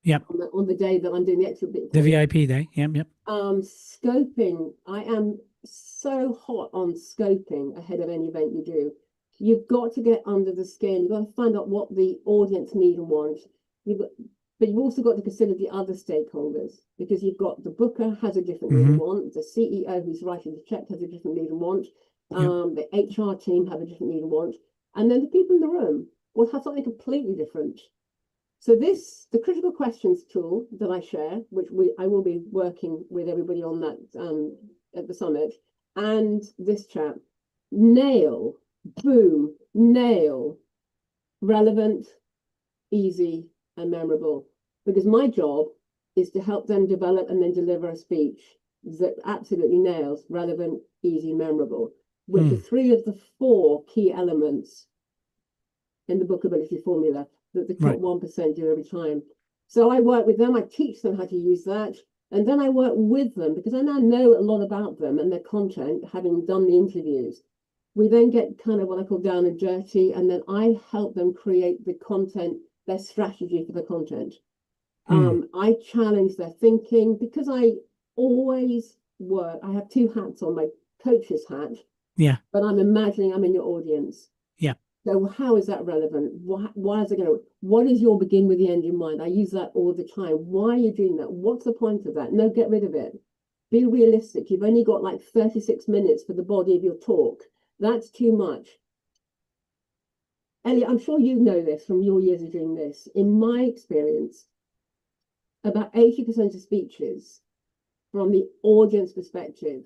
Yep.
on the day that I'm doing the exhibit
The
for you.
VIP day. Yep. Yep.
Scoping, I am so hot on scoping ahead of any event you do. You've got to get under the skin. You've got to find out what the audience need and want. But you've also got to consider the other stakeholders, because you've got the booker has a different need and want, the CEO who's writing the check has a different need and want,
Yep.
the HR team have a different need and want, and then the people in the room will have something completely different. So the critical questions tool that I share, which I will be working with everybody on that at the summit, and this chap, nail, boom, nail, relevant, easy, and memorable. Because my job is to help them develop and then deliver a speech that absolutely nails relevant, easy, memorable, which are three of the four key elements in the bookability formula that the top 1% do every time. So I work with them, I teach them how to use that, and then I work with them because I now know a lot about them and their content, having done the interviews. We then get kind of what I call down and dirty, and then I help them create the content, their strategy for the content. I challenge their thinking because I always work, I have two hats on, my coach's hat,
Yeah.
but I'm imagining I'm in your audience.
Yeah.
So how is that relevant? Why is it going to, what is your begin with the end in mind? I use that all the time. Why are you doing that? What's the point of that? No, get rid of it. Be realistic. You've only got like 36 minutes for the body of your talk. That's too much. Elliot, I'm sure you know this from your years of doing this. In my experience, about 80% of speeches from the audience perspective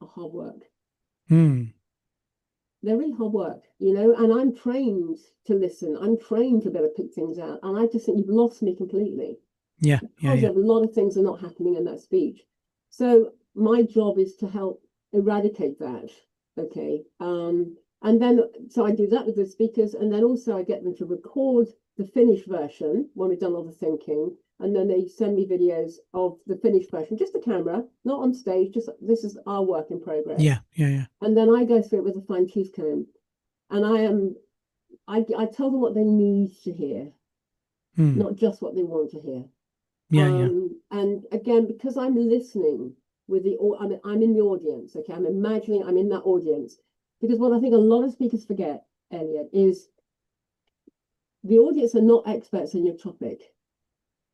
are hard work. They're really hard work, and I'm trained to listen. I'm trained to be able to pick things out. And I just think you've lost me completely.
Yeah.
Because
Yeah.
a lot of things are not happening in that speech. So my job is to help eradicate that. Okay. And then, so I do that with the speakers, and then also I get them to record the finished version when we've done all the thinking. And then they send me videos of the finished version, just the camera, not on stage, just this is our work in progress.
Yeah. Yeah. Yeah.
And then I go through it with a fine tooth comb. And I tell them what they need to hear, not just what they want to hear.
Yeah. Yeah.
And again, because I'm listening with I'm in the audience. Okay, I'm imagining I'm in that audience. Because what I think a lot of speakers forget, Elliot, is the audience are not experts in your topic.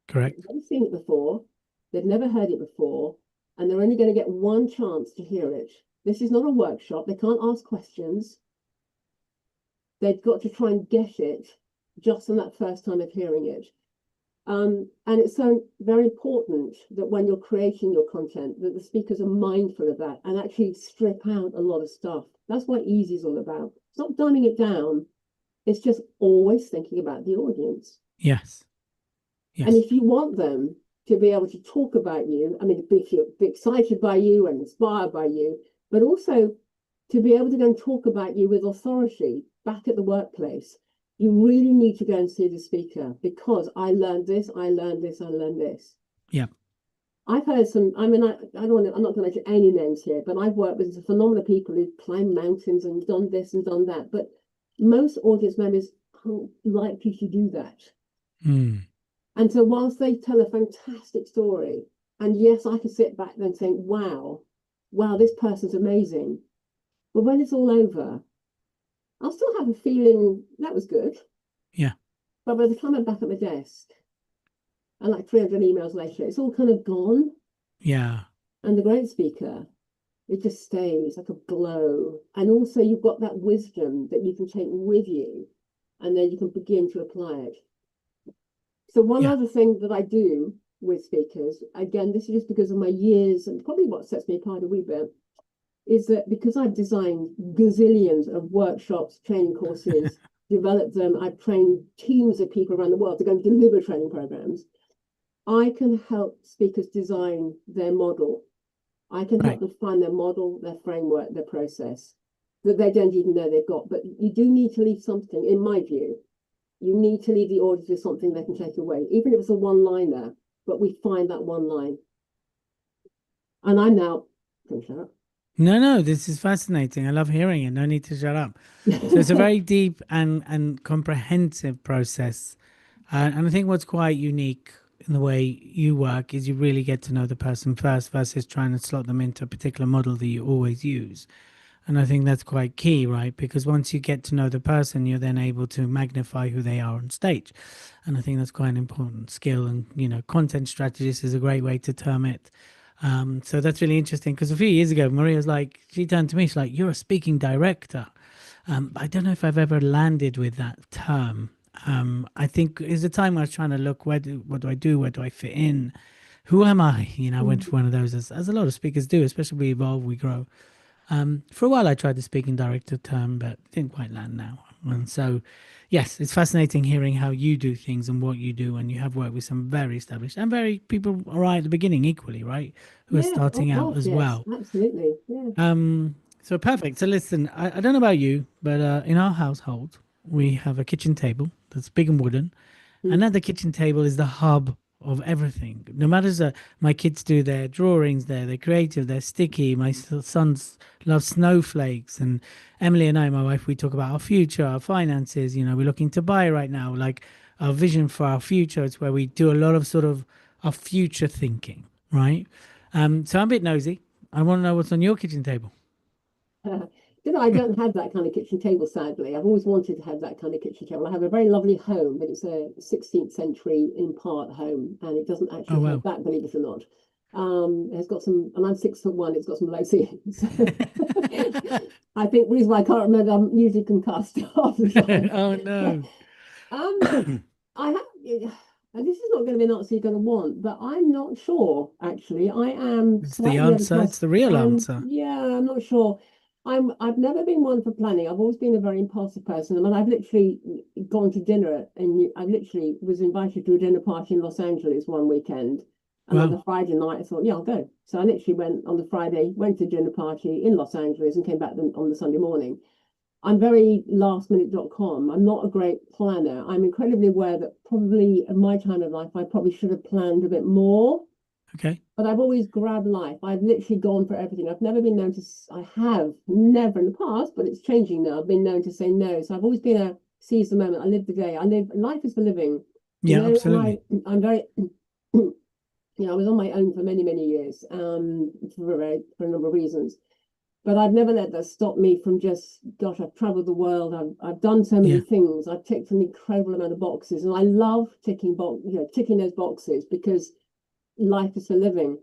Correct.
They've never seen it before, they've never heard it before, and they're only going to get one chance to hear it. This is not a workshop. They can't ask questions. They've got to try and get it just on that first time of hearing it. And it's so very important that when you're creating your content, that the speakers are mindful of that and actually strip out a lot of stuff. That's what easy is all about. It's not dumbing it down. It's just always thinking about the audience.
Yes. Yes.
And if you want them to be able to talk about you, I mean, be excited by you and inspired by you, but also to be able to go and talk about you with authority back at the workplace, you really need to go and see the speaker, because I learned this, I learned this, I learned this.
Yeah.
I've heard some, I mean, I'm not going to mention any names here, but I've worked with some phenomenal people who've climbed mountains and done this and done that. But most audience members aren't likely to do that. And so whilst they tell a fantastic story, and yes, I can sit back and think, wow, this person's amazing. But when it's all over, I'll still have a feeling that was good.
Yeah.
But by the time I'm back at my desk, and like 300 emails later, it's all kind of gone.
Yeah.
And the great speaker, it just stays like a glow. And also you've got that wisdom that you can take with you, and then you can begin to apply it. So one other thing that I do with speakers, again, this is just because of my years and probably what sets me apart a wee bit, is that because I've designed gazillions of workshops, training courses, developed them. I've trained teams of people around the world to go and deliver training programs. I can help speakers design their model. I can help
Right.
them find their model, their framework, their process that they don't even know they've got. But you do need to leave something, in my view. You need to leave the audience with something they can take away, even if it's a one-liner, but we find that one line. And I'm now, can shut up.
No, no, this is fascinating. I love hearing it. No need to shut up. So it's a very deep and comprehensive process. And I think what's quite unique in the way you work is you really get to know the person first versus trying to slot them into a particular model that you always use. And I think that's quite key, right? Because once you get to know the person, you're then able to magnify who they are on stage. And I think that's quite an important skill. And, content strategist is a great way to term it. So that's really interesting because a few years ago, Maria's like, she turned to me, she's like, you're a speaking director. I don't know if I've ever landed with that term. I think is the time I was trying to look, what do I do? Where do I fit in? Who am I? I went for one of those, as a lot of speakers do, especially we evolve, we grow. For a while, I tried the speaking director term, but didn't quite land now. And so, yes, it's fascinating hearing how you do things and what you do. And you have worked with some very established and very people right at the beginning, equally, right? Who are
Yeah, oh
starting out
gosh,
as
yes,
well.
absolutely. Yeah.
So perfect. So listen, I don't know about you, but in our household, we have a kitchen table that's big and wooden. And
Mm.
at the kitchen table is the hub of everything. No matter my kids do their drawings there, they're creative, they're sticky. My sons love snowflakes. And Emily and I, my wife, we talk about our future, our finances. We're looking to buy right now, like our vision for our future. It's where we do a lot of sort of our future thinking, right? So I'm a bit nosy. I want to know what's on your kitchen table.
I don't have that kind of kitchen table, sadly. I've always wanted to have that kind of kitchen table. I have a very lovely home, but it's a 16th century in part home, and it doesn't
Oh,
actually have
wow.
that, believe it or not. It's got some, and I'm 6'1", it's got some low ceilings. I think the reason why I can't remember, I'm usually concussed half the time.
Oh, no.
Um, I have, and this is not going to be an answer you're going to want, but I'm not sure, actually. I am
It's the
slightly
answer.
overcast.
It's the real answer.
Yeah, I'm not sure. I've never been one for planning. I've always been a very impulsive person. I mean, I've literally gone to dinner and I literally was invited to a dinner party in Los Angeles one weekend. And on
Wow.
the Friday night, I thought, yeah, I'll go. So I literally went on the Friday, went to a dinner party in Los Angeles and came back on the Sunday morning. I'm very lastminute.com. I'm not a great planner. I'm incredibly aware that probably in my time of life, I probably should have planned a bit more,
Okay.
but I've always grabbed life. I've literally gone for everything. I've never been known to, I have never in the past, but it's changing now. I've been known to say no. So I've always been a seize the moment. I live the day. Life is for living,
Yeah,
and
absolutely.
I'm very, I was on my own for many, many years, for a number of reasons. But I've never let that stop me from just, gosh, I've traveled the world. I've done so many
Yeah.
things. I've ticked an incredible amount of boxes, and I love ticking those boxes because life is for living.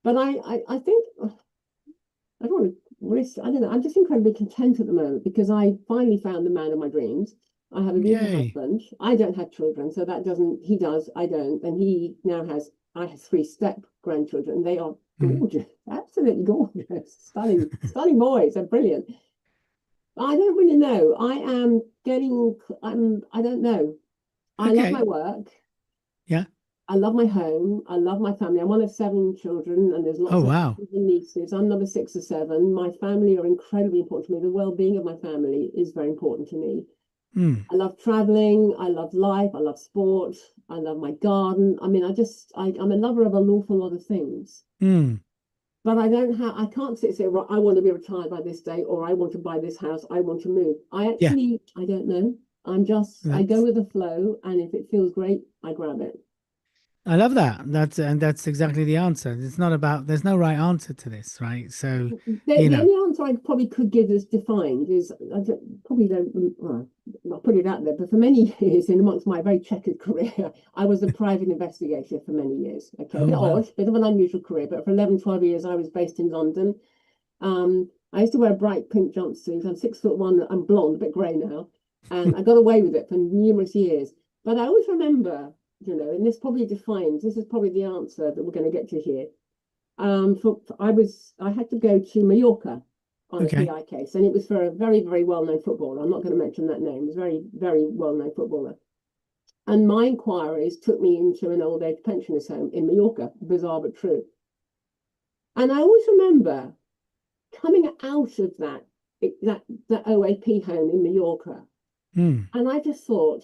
But I think I don't want to risk. I don't know. I'm just incredibly content at the moment because I finally found the man of my dreams. I have a beautiful
Yay.
husband. I don't have children, so that doesn't. He does. I don't, and he now has. I have three step grandchildren. They are
Mm.
gorgeous, absolutely gorgeous, stunning, stunning boys. They're brilliant. I don't really know. I am getting. I don't know. I love my
Okay.
work.
Yeah.
I love my home. I love my family. I'm one of seven children, and there's
Oh,
lots of
wow.
nephews and nieces. I'm number six or seven. My family are incredibly important to me. The well-being of my family is very important to me.
Mm.
I love traveling. I love life. I love sport. I love my garden. I mean, I'm a lover of an awful lot of things.
Mm.
But I don't have. I can't sit there. Right, I want to be retired by this day, or I want to buy this house. I want to move.
Yeah.
I don't know. I go
That's
with the flow, and if it feels great, I grab it.
I love that. That's exactly the answer. It's not about there's no right answer to this, right? So, you
The
know.
only answer I probably could give as defined is probably don't well, not put it out there, but for many years in amongst my very checkered career, I was a private investigator for many years. Okay, a
Oh,
bit
wow.
odd, bit of an unusual career, but for 11, 12 years I was based in London. I used to wear a bright pink jumpsuit. I'm 6'1", I'm blonde, a bit grey now, and I got away with it for numerous years. But I always remember, and this is probably the answer that we're going to get to here. I had to go to Mallorca on a
Okay.
PI case, and it was for a very, very well-known footballer. I'm not going to mention that name. It was a very, very well-known footballer. And my inquiries took me into an old age pensioners home in Mallorca, bizarre but true. And I always remember coming out of that OAP home in Mallorca,
Mm.
and I just thought,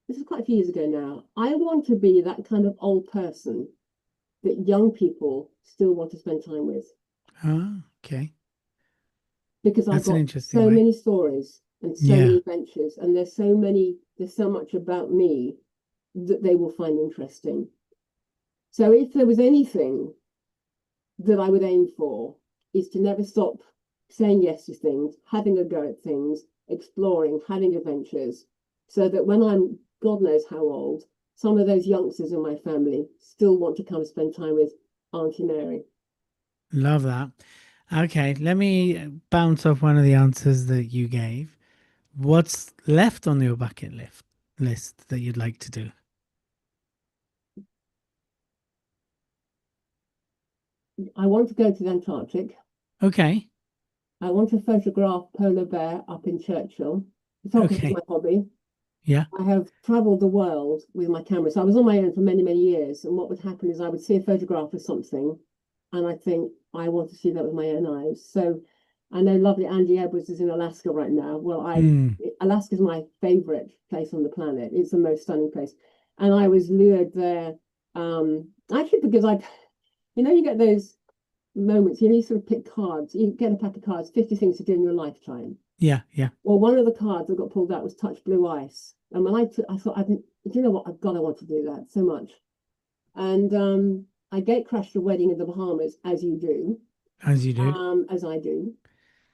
this is quite a few years ago now, I want to be that kind of old person that young people still want to spend time with,
Ah, okay.
because I've
That's an
got
interesting
so
way.
many stories and so
Yeah.
many adventures, and there's so much about me that they will find interesting. So if there was anything that I would aim for, is to never stop saying yes to things, having a go at things, exploring, having adventures, so that when I'm God knows how old, some of those youngsters in my family still want to come spend time with Auntie Mary.
Love that. Okay, let me bounce off one of the answers that you gave. What's left on your bucket list that you'd like to do?
I want to go to the Antarctic.
Okay.
I want to photograph polar bear up in Churchill. Photography is my
Okay.
hobby.
Yeah.
I have traveled the world with my camera. So I was on my own for many, many years. And what would happen is I would see a photograph of something and I think, I want to see that with my own eyes. So I know lovely Andy Edwards is in Alaska right now. Well,
Mm.
Alaska is my favorite place on the planet. It's the most stunning place. And I was lured there, actually because you get those moments, you sort of pick cards, you get a pack of cards, 50 things to do in your lifetime.
Yeah, yeah.
Well, one of the cards that got pulled out was touch blue ice. And when I thought, do you know what? I want to do that so much. And I gate crashed a wedding in the Bahamas, as you do,
As you do.
as I do.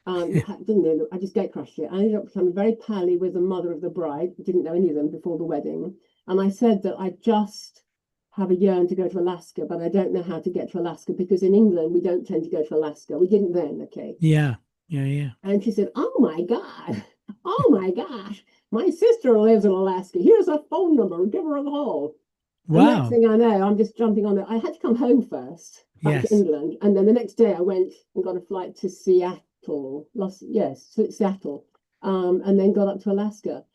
Didn't know, I just gate crashed it. I ended up becoming very pally with the mother of the bride, didn't know any of them before the wedding. And I said that I just have a yearn to go to Alaska, but I don't know how to get to Alaska because in England we don't tend to go to Alaska. We didn't then, okay.
Yeah. Yeah, yeah.
And she said, "Oh my God, oh my gosh, my sister lives in Alaska. Here's a phone number. Give her a call." And next
Wow.
thing I know, I'm just jumping on it. I had to come home first, back to
Yes.
England. And then the next day I went and got a flight to Seattle, Seattle, and then got up to Alaska.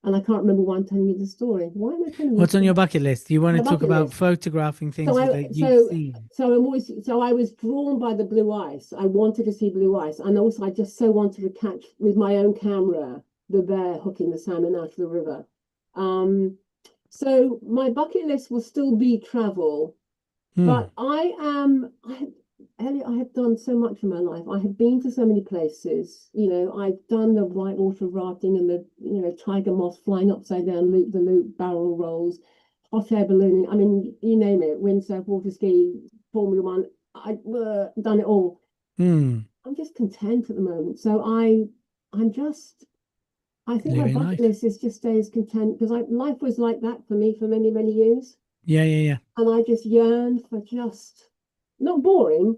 And I can't remember why I'm telling you the story. Why am I telling you the
What's on
story?
your bucket list? You want
My
to talk
bucket
about
list.
photographing
So
things
I
that you've
so
seen.
so I was drawn by the blue ice. I wanted to see blue ice, and also I just so wanted to catch with my own camera the bear hooking the salmon out of the river. So my bucket list will still be travel,
Hmm.
but Elliot, I have done so much in my life. I have been to so many places. I've done the whitewater rafting and the tiger moth flying upside down, loop the loop, barrel rolls, hot air ballooning. I mean, you name it, windsurf, water ski, Formula One. I've done it all.
Hmm.
I'm just content at the moment. So I think my
Living
bucket
life.
list is just stays content because life was like that for me for many, many years.
Yeah, yeah, yeah.
And I just yearned for just not boring,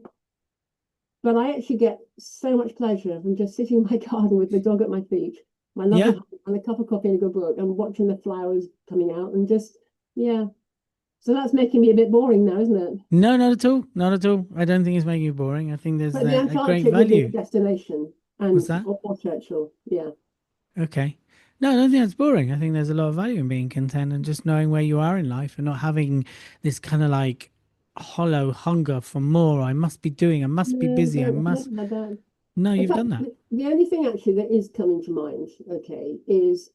but I actually get so much pleasure from just sitting in my garden with the dog at my feet, my lovely
Yeah.
husband, and a cup of coffee and a good book, and watching the flowers coming out, and just yeah. So that's making me a bit boring now, isn't it?
No, not at all. Not at all. I don't think it's making you boring. I think there's
But the
a great
Antarctic would be the
value.
destination,
What's
and
that?
or Churchill, yeah.
Okay. No, I don't think that's boring. I think there's a lot of value in being content and just knowing where you are in life and not having this kind of like hollow hunger for more. I must be doing, I must be
No,
busy, I
don't. I've
must.
never had that.
No,
In
you've
fact,
done that.
the only thing actually that is coming to mind, okay, is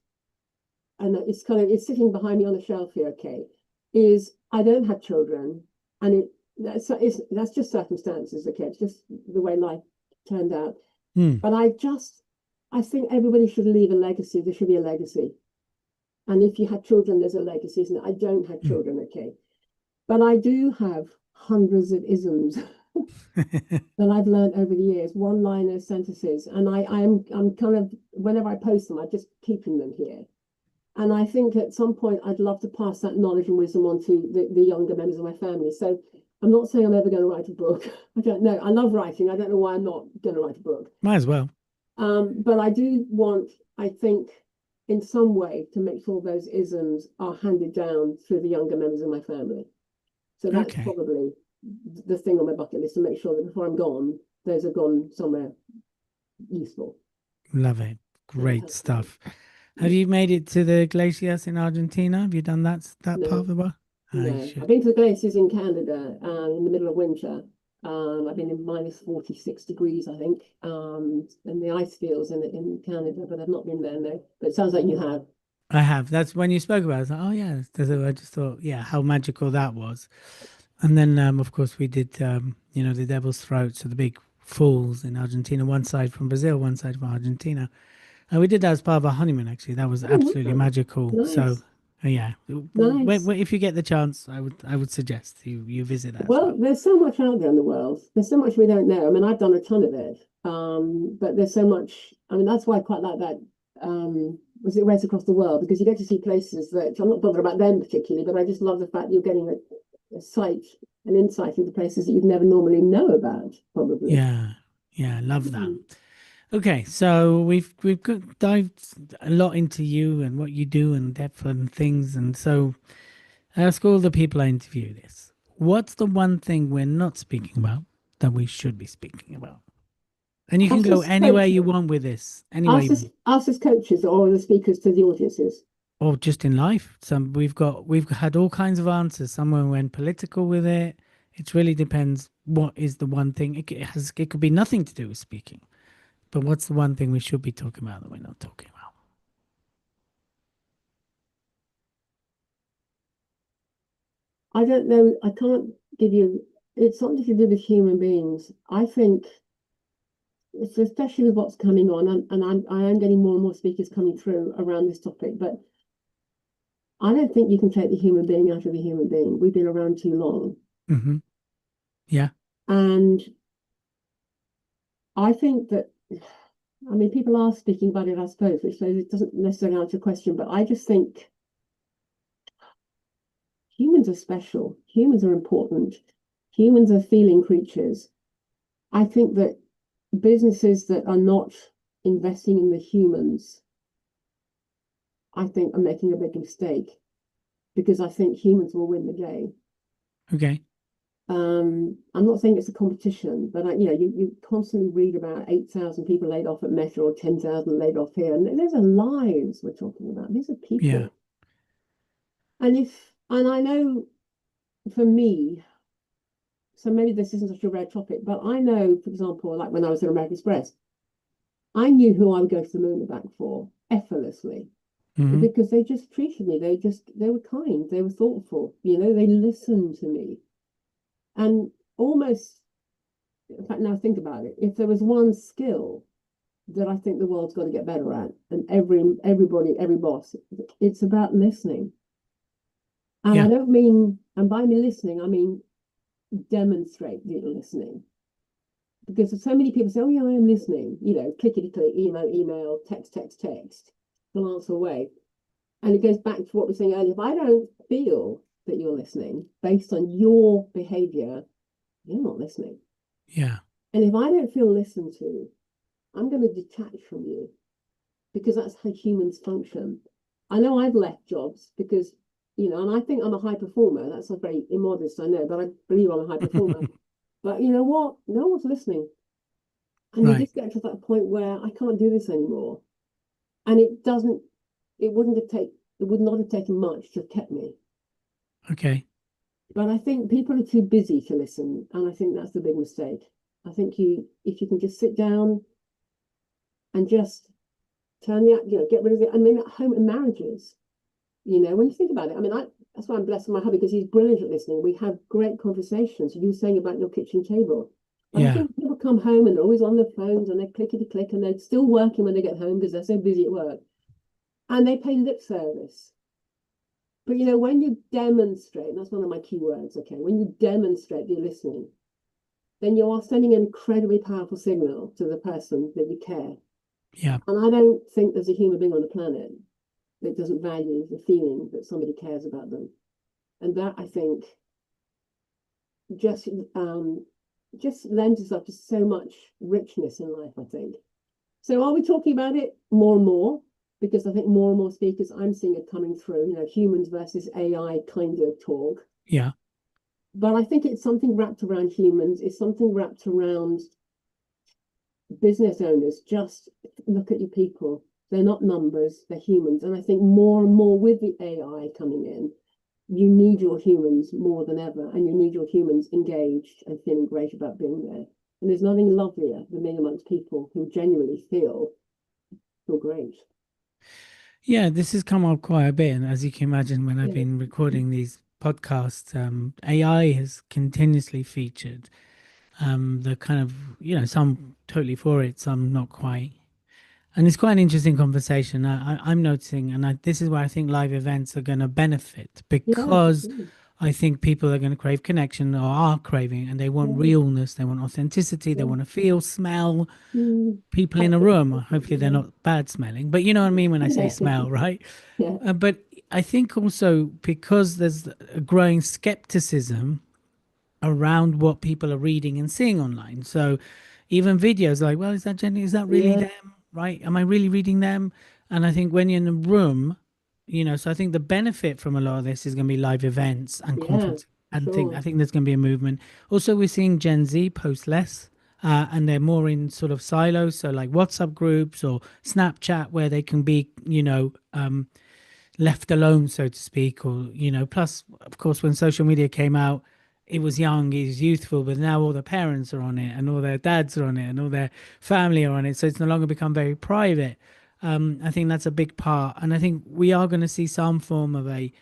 and it's sitting behind me on the shelf here, okay, is I don't have children, and that's just circumstances, okay, it's just the way life turned out.
Hmm.
But I think everybody should leave a legacy. There should be a legacy, and if you had children, there's a legacy, isn't it? I don't have
Hmm.
children, okay, but I do have hundreds of isms that I've learned over the years, one-liner sentences, and I'm kind of whenever I post them, I'm just keeping them here. And I think at some point I'd love to pass that knowledge and wisdom on to the younger members of my family. So I'm not saying I'm ever going to write a book. I don't know. I love writing. I don't know why I'm not going to write a book.
Might as well.
But I do want, I think, in some way to make sure those isms are handed down through the younger members of my family. So that's
Okay.
probably the thing on my bucket list to make sure that before I'm gone, those have gone somewhere. useful.
Love it. Great
Fantastic.
stuff. Have you made it to the glaciers in Argentina? Have you done that part
No,
of the world? I
no. I've
should.
been to the glaciers in Canada in the middle of winter. I've been in minus 46 degrees, I think, and the ice fields in Canada, but I've not been there, no. But it sounds like you have.
I have. That's when you spoke about it. I was like, oh yeah. I just thought, yeah, how magical that was. And then, of course, we did, the Devil's Throat, so the big falls in Argentina, one side from Brazil, one side from Argentina. And we did that as part of our honeymoon, actually. That was
Oh,
absolutely
wow.
magical. So,
Nice,
yeah,
nice.
if you get the chance, I would suggest you visit that as
Well,
well.
there's so much out there in the world. There's so much we don't know. I mean, I've done a ton of it, but there's so much. I mean, that's why I quite like that. Was it Race Across the World? Because you get to see places that I'm not bothered about them particularly, but I just love the fact you're getting a sight, an insight into places that you'd never normally know about, probably.
Yeah, yeah, love that.
Mm.
Okay, so we've dived a lot into you and what you do and depth and things, and so I ask all the people I interview this. What's the one thing we're not speaking about that we should be speaking about? And you can
Us
go
as
anywhere you
coaches,
want with this, anywhere you want,
us as coaches, or the speakers to the audiences.
or just in life. Some we've had all kinds of answers. Someone went political with it. It really depends. What is the one thing? It could be nothing to do with speaking, but what's the one thing we should be talking about that we're not talking about?
I don't know. I can't give you. It's something to do with human beings. I think it's especially with what's coming on, and I am getting more and more speakers coming through around this topic. But I don't think you can take the human being out of the human being. We've been around too long,
Hmm. Yeah.
and I think that. I mean, people are speaking about it, I suppose, which it doesn't necessarily answer the question. But I just think humans are special. Humans are important. Humans are feeling creatures. I think that businesses that are not investing in the humans, I think, are making a big mistake because I think humans will win the day.
Okay.
I'm not saying it's a competition, but you constantly read about 8,000 people laid off at Meta or 10,000 laid off here, and these are lives we're talking about. These are
Yeah.
people, and I know for me, so maybe this isn't such a rare topic, but I know, for example, like when I was at American Express, I knew who I would go to the moon and back for effortlessly
Hmm.
because they just treated me. They were kind, they were thoughtful, they listened to me. And almost, in fact, now think about it, if there was one skill that I think the world's got to get better at, and everybody, every boss, it's about listening. And I
Yeah.
don't mean, and by me listening, I mean demonstrate that you're listening. Because so many people say, oh yeah, I am listening, clickety click, email, text, glance away. And it goes back to what we were saying earlier. If I don't feel that you're listening based on your behavior, you're not listening.
Yeah.
And if I don't feel listened to, I'm going to detach from you because that's how humans function. I know I've left jobs because, and I think I'm a high performer. That's a very immodest, I know, but I believe I'm a high performer. But you know what? No one's listening. And you
Right.
just get to that point where I can't do this anymore. And it would not have taken much to have kept me.
Okay.
But I think people are too busy to listen, and I think that's the big mistake. I think if you can just sit down and just get rid of it. I mean, at home and marriages, when you think about it, I mean, that's why I'm blessed with my hubby because he's brilliant at listening. We have great conversations. You were saying about your kitchen table. But I
Yeah.
think people come home and they're always on their phones and they're clickety click and they're still working when they get home because they're so busy at work and they pay lip service. But when you demonstrate, and that's one of my key words, okay, when you demonstrate you're listening, then you are sending an incredibly powerful signal to the person that you care.
Yeah.
And I don't think there's a human being on the planet that doesn't value the feeling that somebody cares about them. And that I think just just lends itself to so much richness in life, I think. So are we talking about it more and more? Because I think more and more speakers I'm seeing are coming through, humans versus AI kind of talk.
Yeah.
But I think it's something wrapped around humans, it's something wrapped around business owners, just look at your people. They're not numbers, they're humans. And I think more and more with the AI coming in, you need your humans more than ever, and you need your humans engaged and feeling great about being there. And there's nothing lovelier than being amongst people who genuinely feel great.
Yeah, this has come up quite a bit. And as you can imagine, when I've
Yeah,
been recording these podcasts, AI has continuously featured. The kind of, some totally for it, some not quite. And it's quite an interesting conversation. I'm noticing, and this is where I think live events are going to benefit
yeah,
because
absolutely.
I think people are going to crave connection or are craving, and they want
Yeah,
realness, they want authenticity, they
yeah.
want to feel, smell people in a
Tactile
room. Hopefully, they're
engagement,
not bad smelling, but you know what I mean when I say
yeah.
smell, right?
Yeah,
But I think also because there's a growing skepticism around what people are reading and seeing online. So even videos like, well, is that Jenny? Is that really
yeah,
them? Right? Am I really reading them? And I think when you're in a room, so I think the benefit from a lot of this is going to be live events and
yeah,
conferences. And I
sure.
think there's going to be a movement. Also, we're seeing Gen Z post less. And they're more in sort of silos, so like WhatsApp groups or Snapchat, where they can be, left alone, so to speak, or plus, of course, when social media came out, it was young, it was youthful, but now all the parents are on it, and all their dads are on it, and all their family are on it, so it's no longer become very private. I think that's a big part, and I think we are going to see some form of a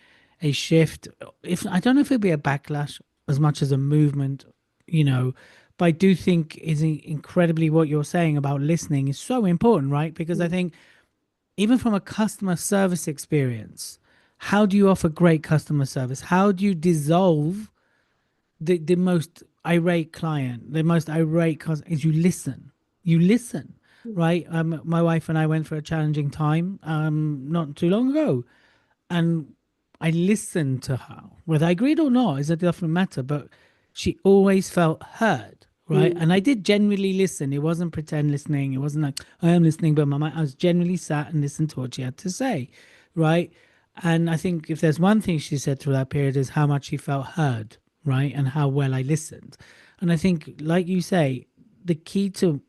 shift. If I don't know if it'll be a backlash as much as a movement, you know. But I do think is incredibly what you're saying about listening is so important, right? Because I
Mm,
think even from a customer service experience, how do you offer great customer service? How do you dissolve the most irate client, the most irate customer? Is you listen. You listen,
mm,
right? My wife and I went for a challenging time not too long ago, and I listened to her. Whether I agreed or not is a different matter, but she always felt heard, right?
mm,
And I did genuinely listen. It wasn't pretend listening. It wasn't like I am listening, but my mind, I was genuinely sat and listened to what she had to say, right? And I think if there's one thing she said through that period is how much she felt heard, right? And how well I listened. And I think, like you say, the key to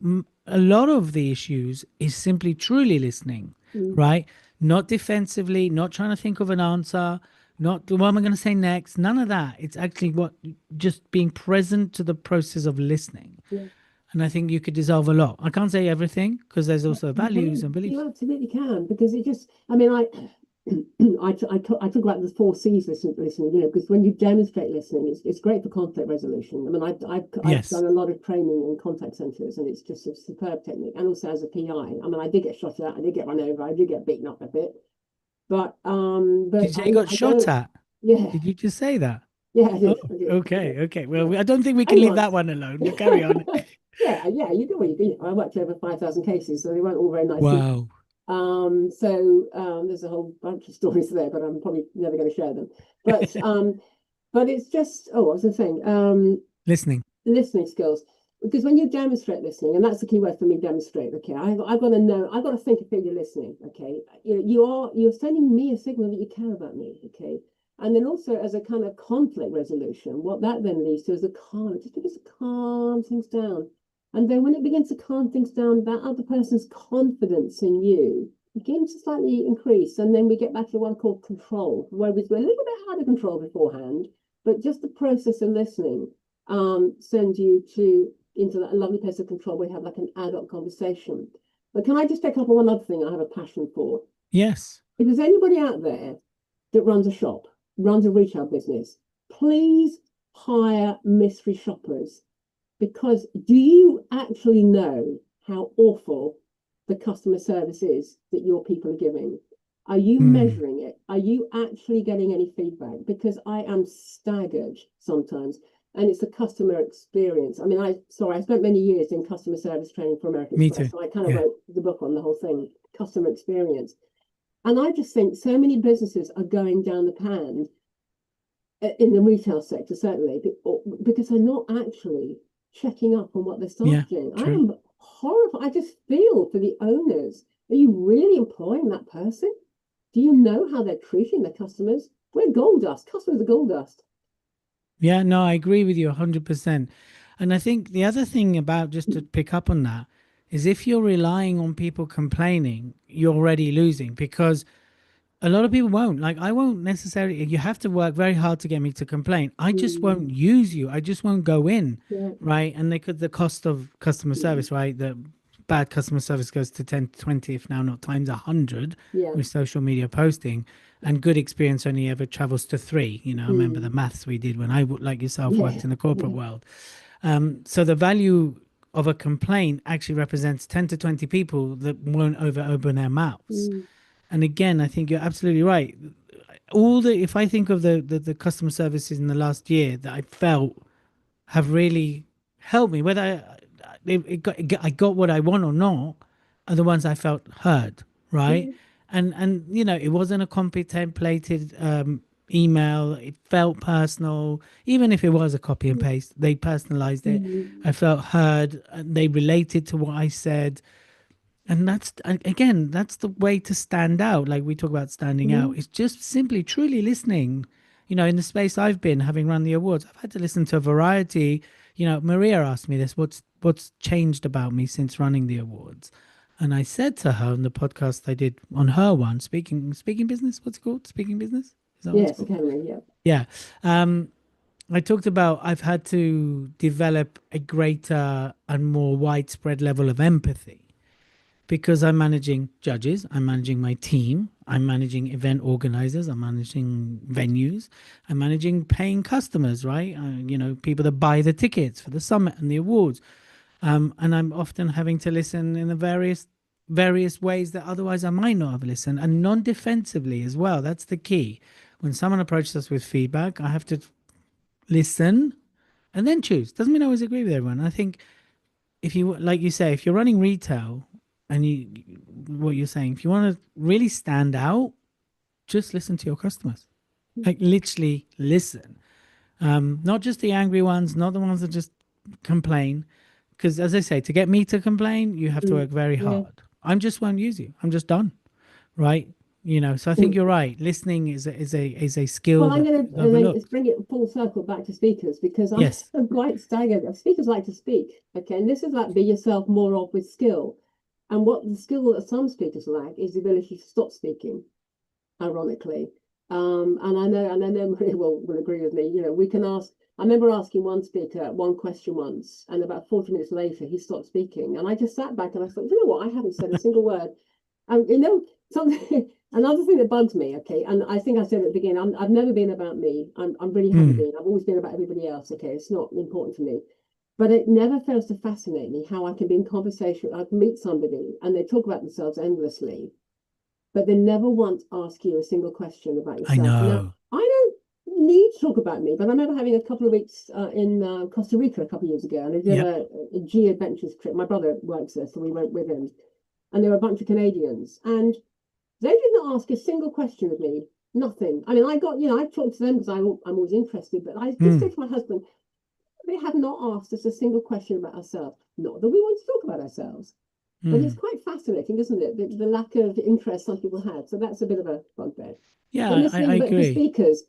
a lot of the issues is simply truly listening,
mm,
right? Not defensively, not trying to think of an answer, not what am I going to say next, none of that. It's actually what just being present to the process of listening.
yeah.
And I think you could dissolve a lot. I can't say everything because there's
Yeah,
also
you
values and
can.
beliefs.
You absolutely can because it just. I mean, I talk about the four C's listening. Because when you demonstrate listening, it's great for conflict resolution. I mean, I've
Yes.
done a lot of training in contact centers, and it's just a superb technique. And also as a PI, I mean, I did get shot at, I did get run over, I did get beaten up a bit,
Did
but
you say you got
I
shot
don't.
at?
Yeah,
Did you just say that?
yeah, I
Oh,
did, I did.
okay. Okay.
Yeah,
Well, I don't think we can
only
leave that
once.
one alone, but carry on.
Yeah, you do what you do. I worked over 5,000 cases, so they weren't all very nice people.
Wow.
There's a whole bunch of stories there, but I'm probably never going to share them. But it's just, oh, what was I saying?
Listening.
Listening skills. Because when you demonstrate listening, and that's the key word for me, demonstrate. Okay, I've got to know, I've got to think if you're listening. Okay, you're sending me a signal that you care about me. Okay, and then also as a kind of conflict resolution, what that then leads to is a calm. It just begins to calm things down, and then when it begins to calm things down, that other person's confidence in you begins to slightly increase, and then we get back to what I call control, where we're a little bit hard to control beforehand, but just the process of listening send you to into that lovely place of control where you have like an adult conversation. But can I just pick up on one other thing I have a passion for?
Yes.
If there's anybody out there that runs a shop, runs a retail business, please hire mystery shoppers, because do you actually know how awful the customer service is that your people are giving? Are you
Mm,
measuring it? Are you actually getting any feedback? Because I am staggered sometimes. And it's the customer experience. I mean, I spent many years in customer service training for American
me
Express.
too.
So I kind of
Yeah.
wrote the book on the whole thing, customer experience. And I just think so many businesses are going down the pan in the retail sector, certainly, because they're not actually checking up on what their staff
Yeah.
are doing. I
True.
am horrified. I just feel for the owners. Are you really employing that person? Do you know how they're treating their customers? We're gold dust. Customers are gold dust.
Yeah, no, I agree with you 100%. And I think the other thing about just to pick up on that is if you're relying on people complaining, you're already losing because a lot of people won't. Like, I won't necessarily, you have to work very hard to get me to complain. I just
Mm,
won't use you. I just won't go in,
yeah.
right? And they could, the cost of customer
Mm,
service, right? The bad customer service goes to 10 to 20, if now not times 100
yeah.
with social media posting. And good experience only ever travels to three. You know, I remember the
Mm,
maths we did when I, like yourself,
yeah.
worked in the corporate
Yeah.
world. So the value of a complaint actually represents 10 to 20 people that won't open their mouths.
Mm,
And again, I think you're absolutely right. If I think of the customer services in the last year that I felt have really helped me, whether I got what I want or not, are the ones I felt heard, right?
mm,
And you know, it wasn't a contemplated email. It felt personal, even if it was a copy and
mm,
paste. They personalized it.
mm,
I felt heard. And they related to what I said, and again, that's the way to stand out. Like we talk about standing out,
mm,
it's just simply truly listening. You know, in the space I've been, having run the awards, I've had to listen to a variety. You know, Maria asked me this, what's changed about me since running the awards? And I said to her on the podcast I did on her one, speaking business, what's it called? Speaking business? Is that what it's
yes,
called?
Academy. Yeah.
Yeah. Um, I talked about I've had to develop a greater and more widespread level of empathy because I'm managing judges, I'm managing my team, I'm managing event organizers, I'm managing venues, I'm managing paying customers, right? You know, people that buy the tickets for the summit and the awards, and I'm often having to listen in the various ways that otherwise I might not have listened, and non-defensively as well. That's the key. When someone approaches us with feedback, I have to listen and then choose. Doesn't mean I always agree with everyone. I think if you, like you say, if you're running retail and what you're saying, if you want to really stand out, just listen to your customers. Like literally listen. Not just the angry ones, not the ones that just complain. Because as I say, to get me to complain, you have to
Mm,
work very
yeah.
hard. I'm just won't use you. I'm just done. Right. You know, so I think
Mm.
you're right. Listening is a skill
Well, I'm
that
going
is
to let's
overlooked.
bring it full circle back to speakers because I
Yes.
am quite staggered. Speakers like to speak, okay, and this is like be yourself more of with skill. And what the skill that some speakers lack is the ability to stop speaking, ironically. And I know Maria will agree with me. You know, we can ask. I remember asking one speaker one question once, and about 40 minutes later, he stopped speaking. And I just sat back and I thought, you know what? I haven't said a single word. And you know, something another thing that bugs me, okay, and I think I said at the beginning, I've never been about me. I'm really haven't
Mm,
been. I've always been about everybody else, okay. It's not important to me. But it never fails to fascinate me how I can be in conversation, I can meet somebody and they talk about themselves endlessly, but they never once ask you a single question about
I
yourself. Now,
know.
I don't need to talk about me, but I remember having a couple of weeks in Costa Rica a couple of years ago, and I did
Yep.
a G Adventures trip. My brother works there, so we went with him, and there were a bunch of Canadians, and they didn't ask a single question of me. Nothing. I mean, I got, I talked to them because I'm always interested, but I just
Mm,
said to my husband, they have not asked us a single question about ourselves. Not that we want to talk about ourselves. But it's
mm.
quite fascinating, isn't it? The lack of interest some people have. So that's a bit of a bugbear.
Yeah,
But
I
listening, but for
agree.
speakers,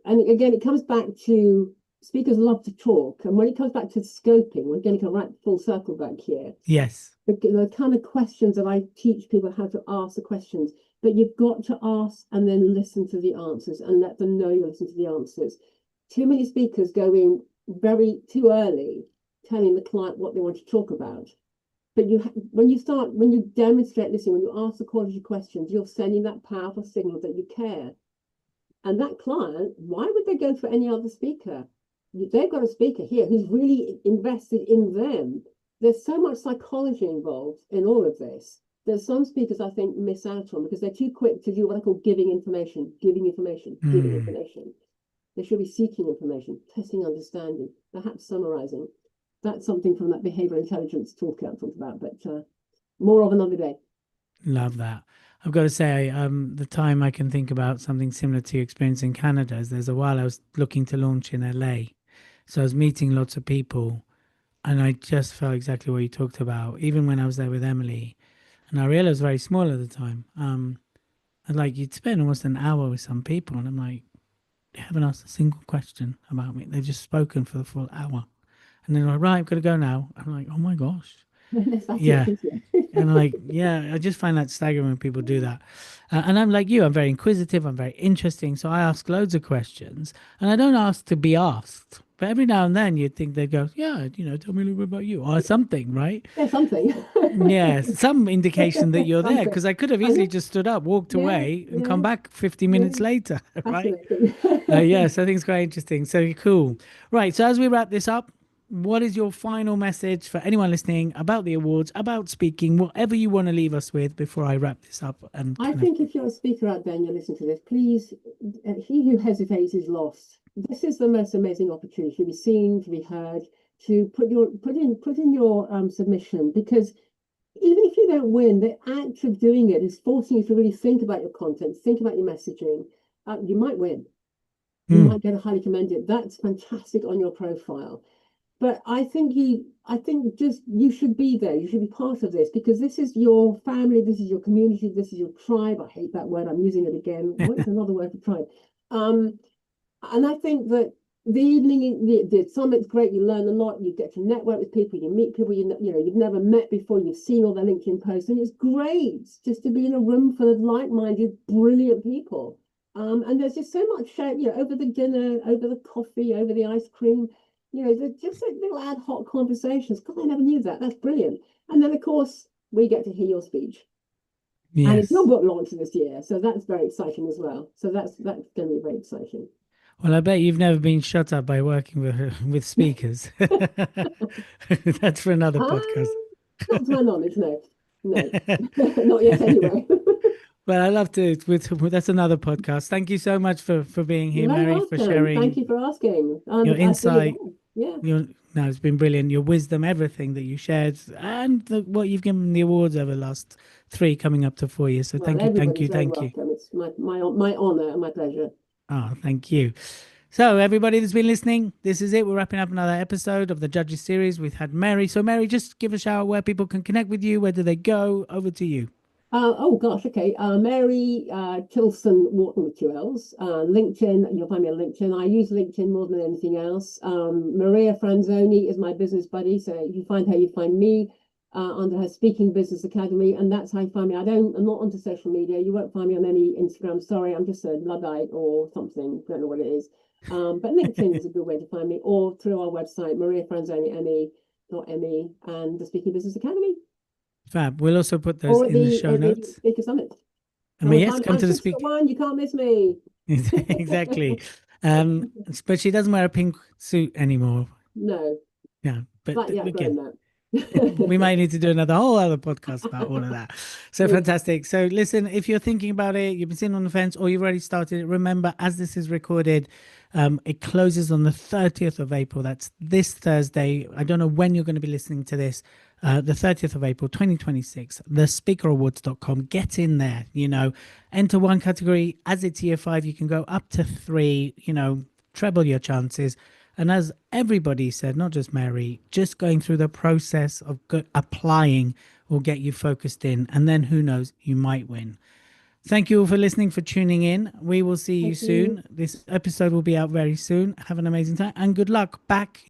and again, it comes back to speakers love to talk. And when it comes back to scoping, we're going to come right full circle back here.
Yes.
The kind of questions that I teach people how to ask the questions, but you've got to ask and then listen to the answers and let them know you listen to the answers. Too many speakers go in very too early, telling the client what they want to talk about. But when you demonstrate listening, when you ask the quality questions, you're sending that powerful signal that you care. And that client, why would they go for any other speaker? They've got a speaker here who's really invested in them. There's so much psychology involved in all of this. There's some speakers I think miss out on because they're too quick to do what I call giving information, giving information, giving
Mm.
information. They should be seeking information, testing understanding, perhaps summarizing. That's something from that behavioral intelligence talk I talked about, but more of another day.
Love that. I've got to say, the time I can think about something similar to your experience in Canada is there's a while I was looking to launch in LA. So I was meeting lots of people and I just felt exactly what you talked about, even when I was there with Emily. And I realized I was very small at the time. And like you'd spend almost an hour with some people and I'm like, they haven't asked a single question about me. They've just spoken for the full hour. And then like, right, I've got to go now. I'm like, oh my gosh.
That's
Yeah.
fascinating, isn't
And like,
it?
yeah, I just find that staggering when people do that. And I'm like you, I'm very inquisitive, I'm very interesting. So I ask loads of questions and I don't ask to be asked. But every now and then you'd think they'd go, yeah, tell me a little bit about you or something, right?
Yeah, something.
Yeah, some indication that you're there
Something.
because I could have
I
easily
know.
just stood up, walked
Yeah,
away, and come
yeah,
back 50
yeah.
minutes later, right?
Fascinating.
Yes, I think it's quite interesting. So cool. Right. So as we wrap this up, what is your final message for anyone listening about the awards, about speaking, whatever you want to leave us with before I wrap this up and
I
kind of,
think if you're a speaker out there and you're listening to this, please, he who hesitates is lost. This is the most amazing opportunity to be seen, to be heard, to put in your submission, because even if you don't win, the act of doing it is forcing you to really think about your content, think about your messaging. You might win. You
mm,
might get a highly commended. That's fantastic on your profile. But I think just you should be there. You should be part of this because this is your family, this is your community, this is your tribe. I hate that word. I'm using it again. What's another word for tribe? Um, and I think that the evening, the summit's great. You learn a lot. You get to network with people. You meet people you've never met before. You've seen all their LinkedIn posts, and it's great just to be in a room full of like-minded, brilliant people. And there's just so much shared, over the dinner, over the coffee, over the ice cream. They're just like little ad hoc conversations. God, I never knew that. That's brilliant. And then, of course, we get to hear your speech. And it's your
yes.
book launch this year, so that's very exciting as well. So that's going to be very exciting.
Well, I bet you've never been shut up by working with speakers. That's for another
Ah,
podcast.
not to my knowledge, no. No, not yet anyway.
Well, I love to. That's another podcast. Thank you so much for being here,
You're very
Mary, for
welcome. Thank
sharing
you for asking.
your
I'll see you
insight.
again. Yeah.
Your No, it's been brilliant. Your wisdom, everything that you shared, and what you've given the awards over the last 3, coming up to 4 years. So
Well,
thank you, thank
everybody's
you,
very
thank you.
welcome. It's my honor and my pleasure.
Oh, thank you. So, everybody that's been listening, this is it. We're wrapping up another episode of the Judges series. We've had Mary. So, Mary, just give a shout out where people can connect with you. Where do they go? Over to you.
Oh gosh, okay. Mary Tillson-Wharton with two L's. LinkedIn, you'll find me on LinkedIn. I use LinkedIn more than anything else. Maria Franzoni is my business buddy, so you find her, you find me under her Speaking Business Academy, and that's how you find me. I'm not onto social media. You won't find me on any Instagram. Sorry, I'm just a Luddite or something. Don't know what it is. But LinkedIn is a good way to find me, or through our website, Maria Franzoni, ME, and the Speaking Business Academy,
Fab. We'll also put those
or
in the show
at the
notes.
Speaker Summit.
I
And
mean,
if
yes, come
I'm
to the
6 foot
speak.
one, you can't miss me.
Exactly. Um, but she doesn't wear a pink suit anymore.
No,
Yeah. But
not yet
again,
grown
we
that.
might need to do another whole other podcast about all of that. So
Please.
fantastic. So listen, if you're thinking about it, you've been sitting on the fence, or you've already started it, remember, as this is recorded, it closes on the 30th of April. That's this Thursday. I don't know when you're going to be listening to this. The 30th of April, 2026, thespeakerawards.com. Get in there, enter one category. As it's year 5, you can go up to 3, treble your chances. And as everybody said, not just Mary, just going through the process of applying will get you focused in. And then who knows, you might win. Thank you all for listening, for tuning in. We will see you
Thank you.
soon. This episode will be out very soon. Have an amazing time and good luck. Back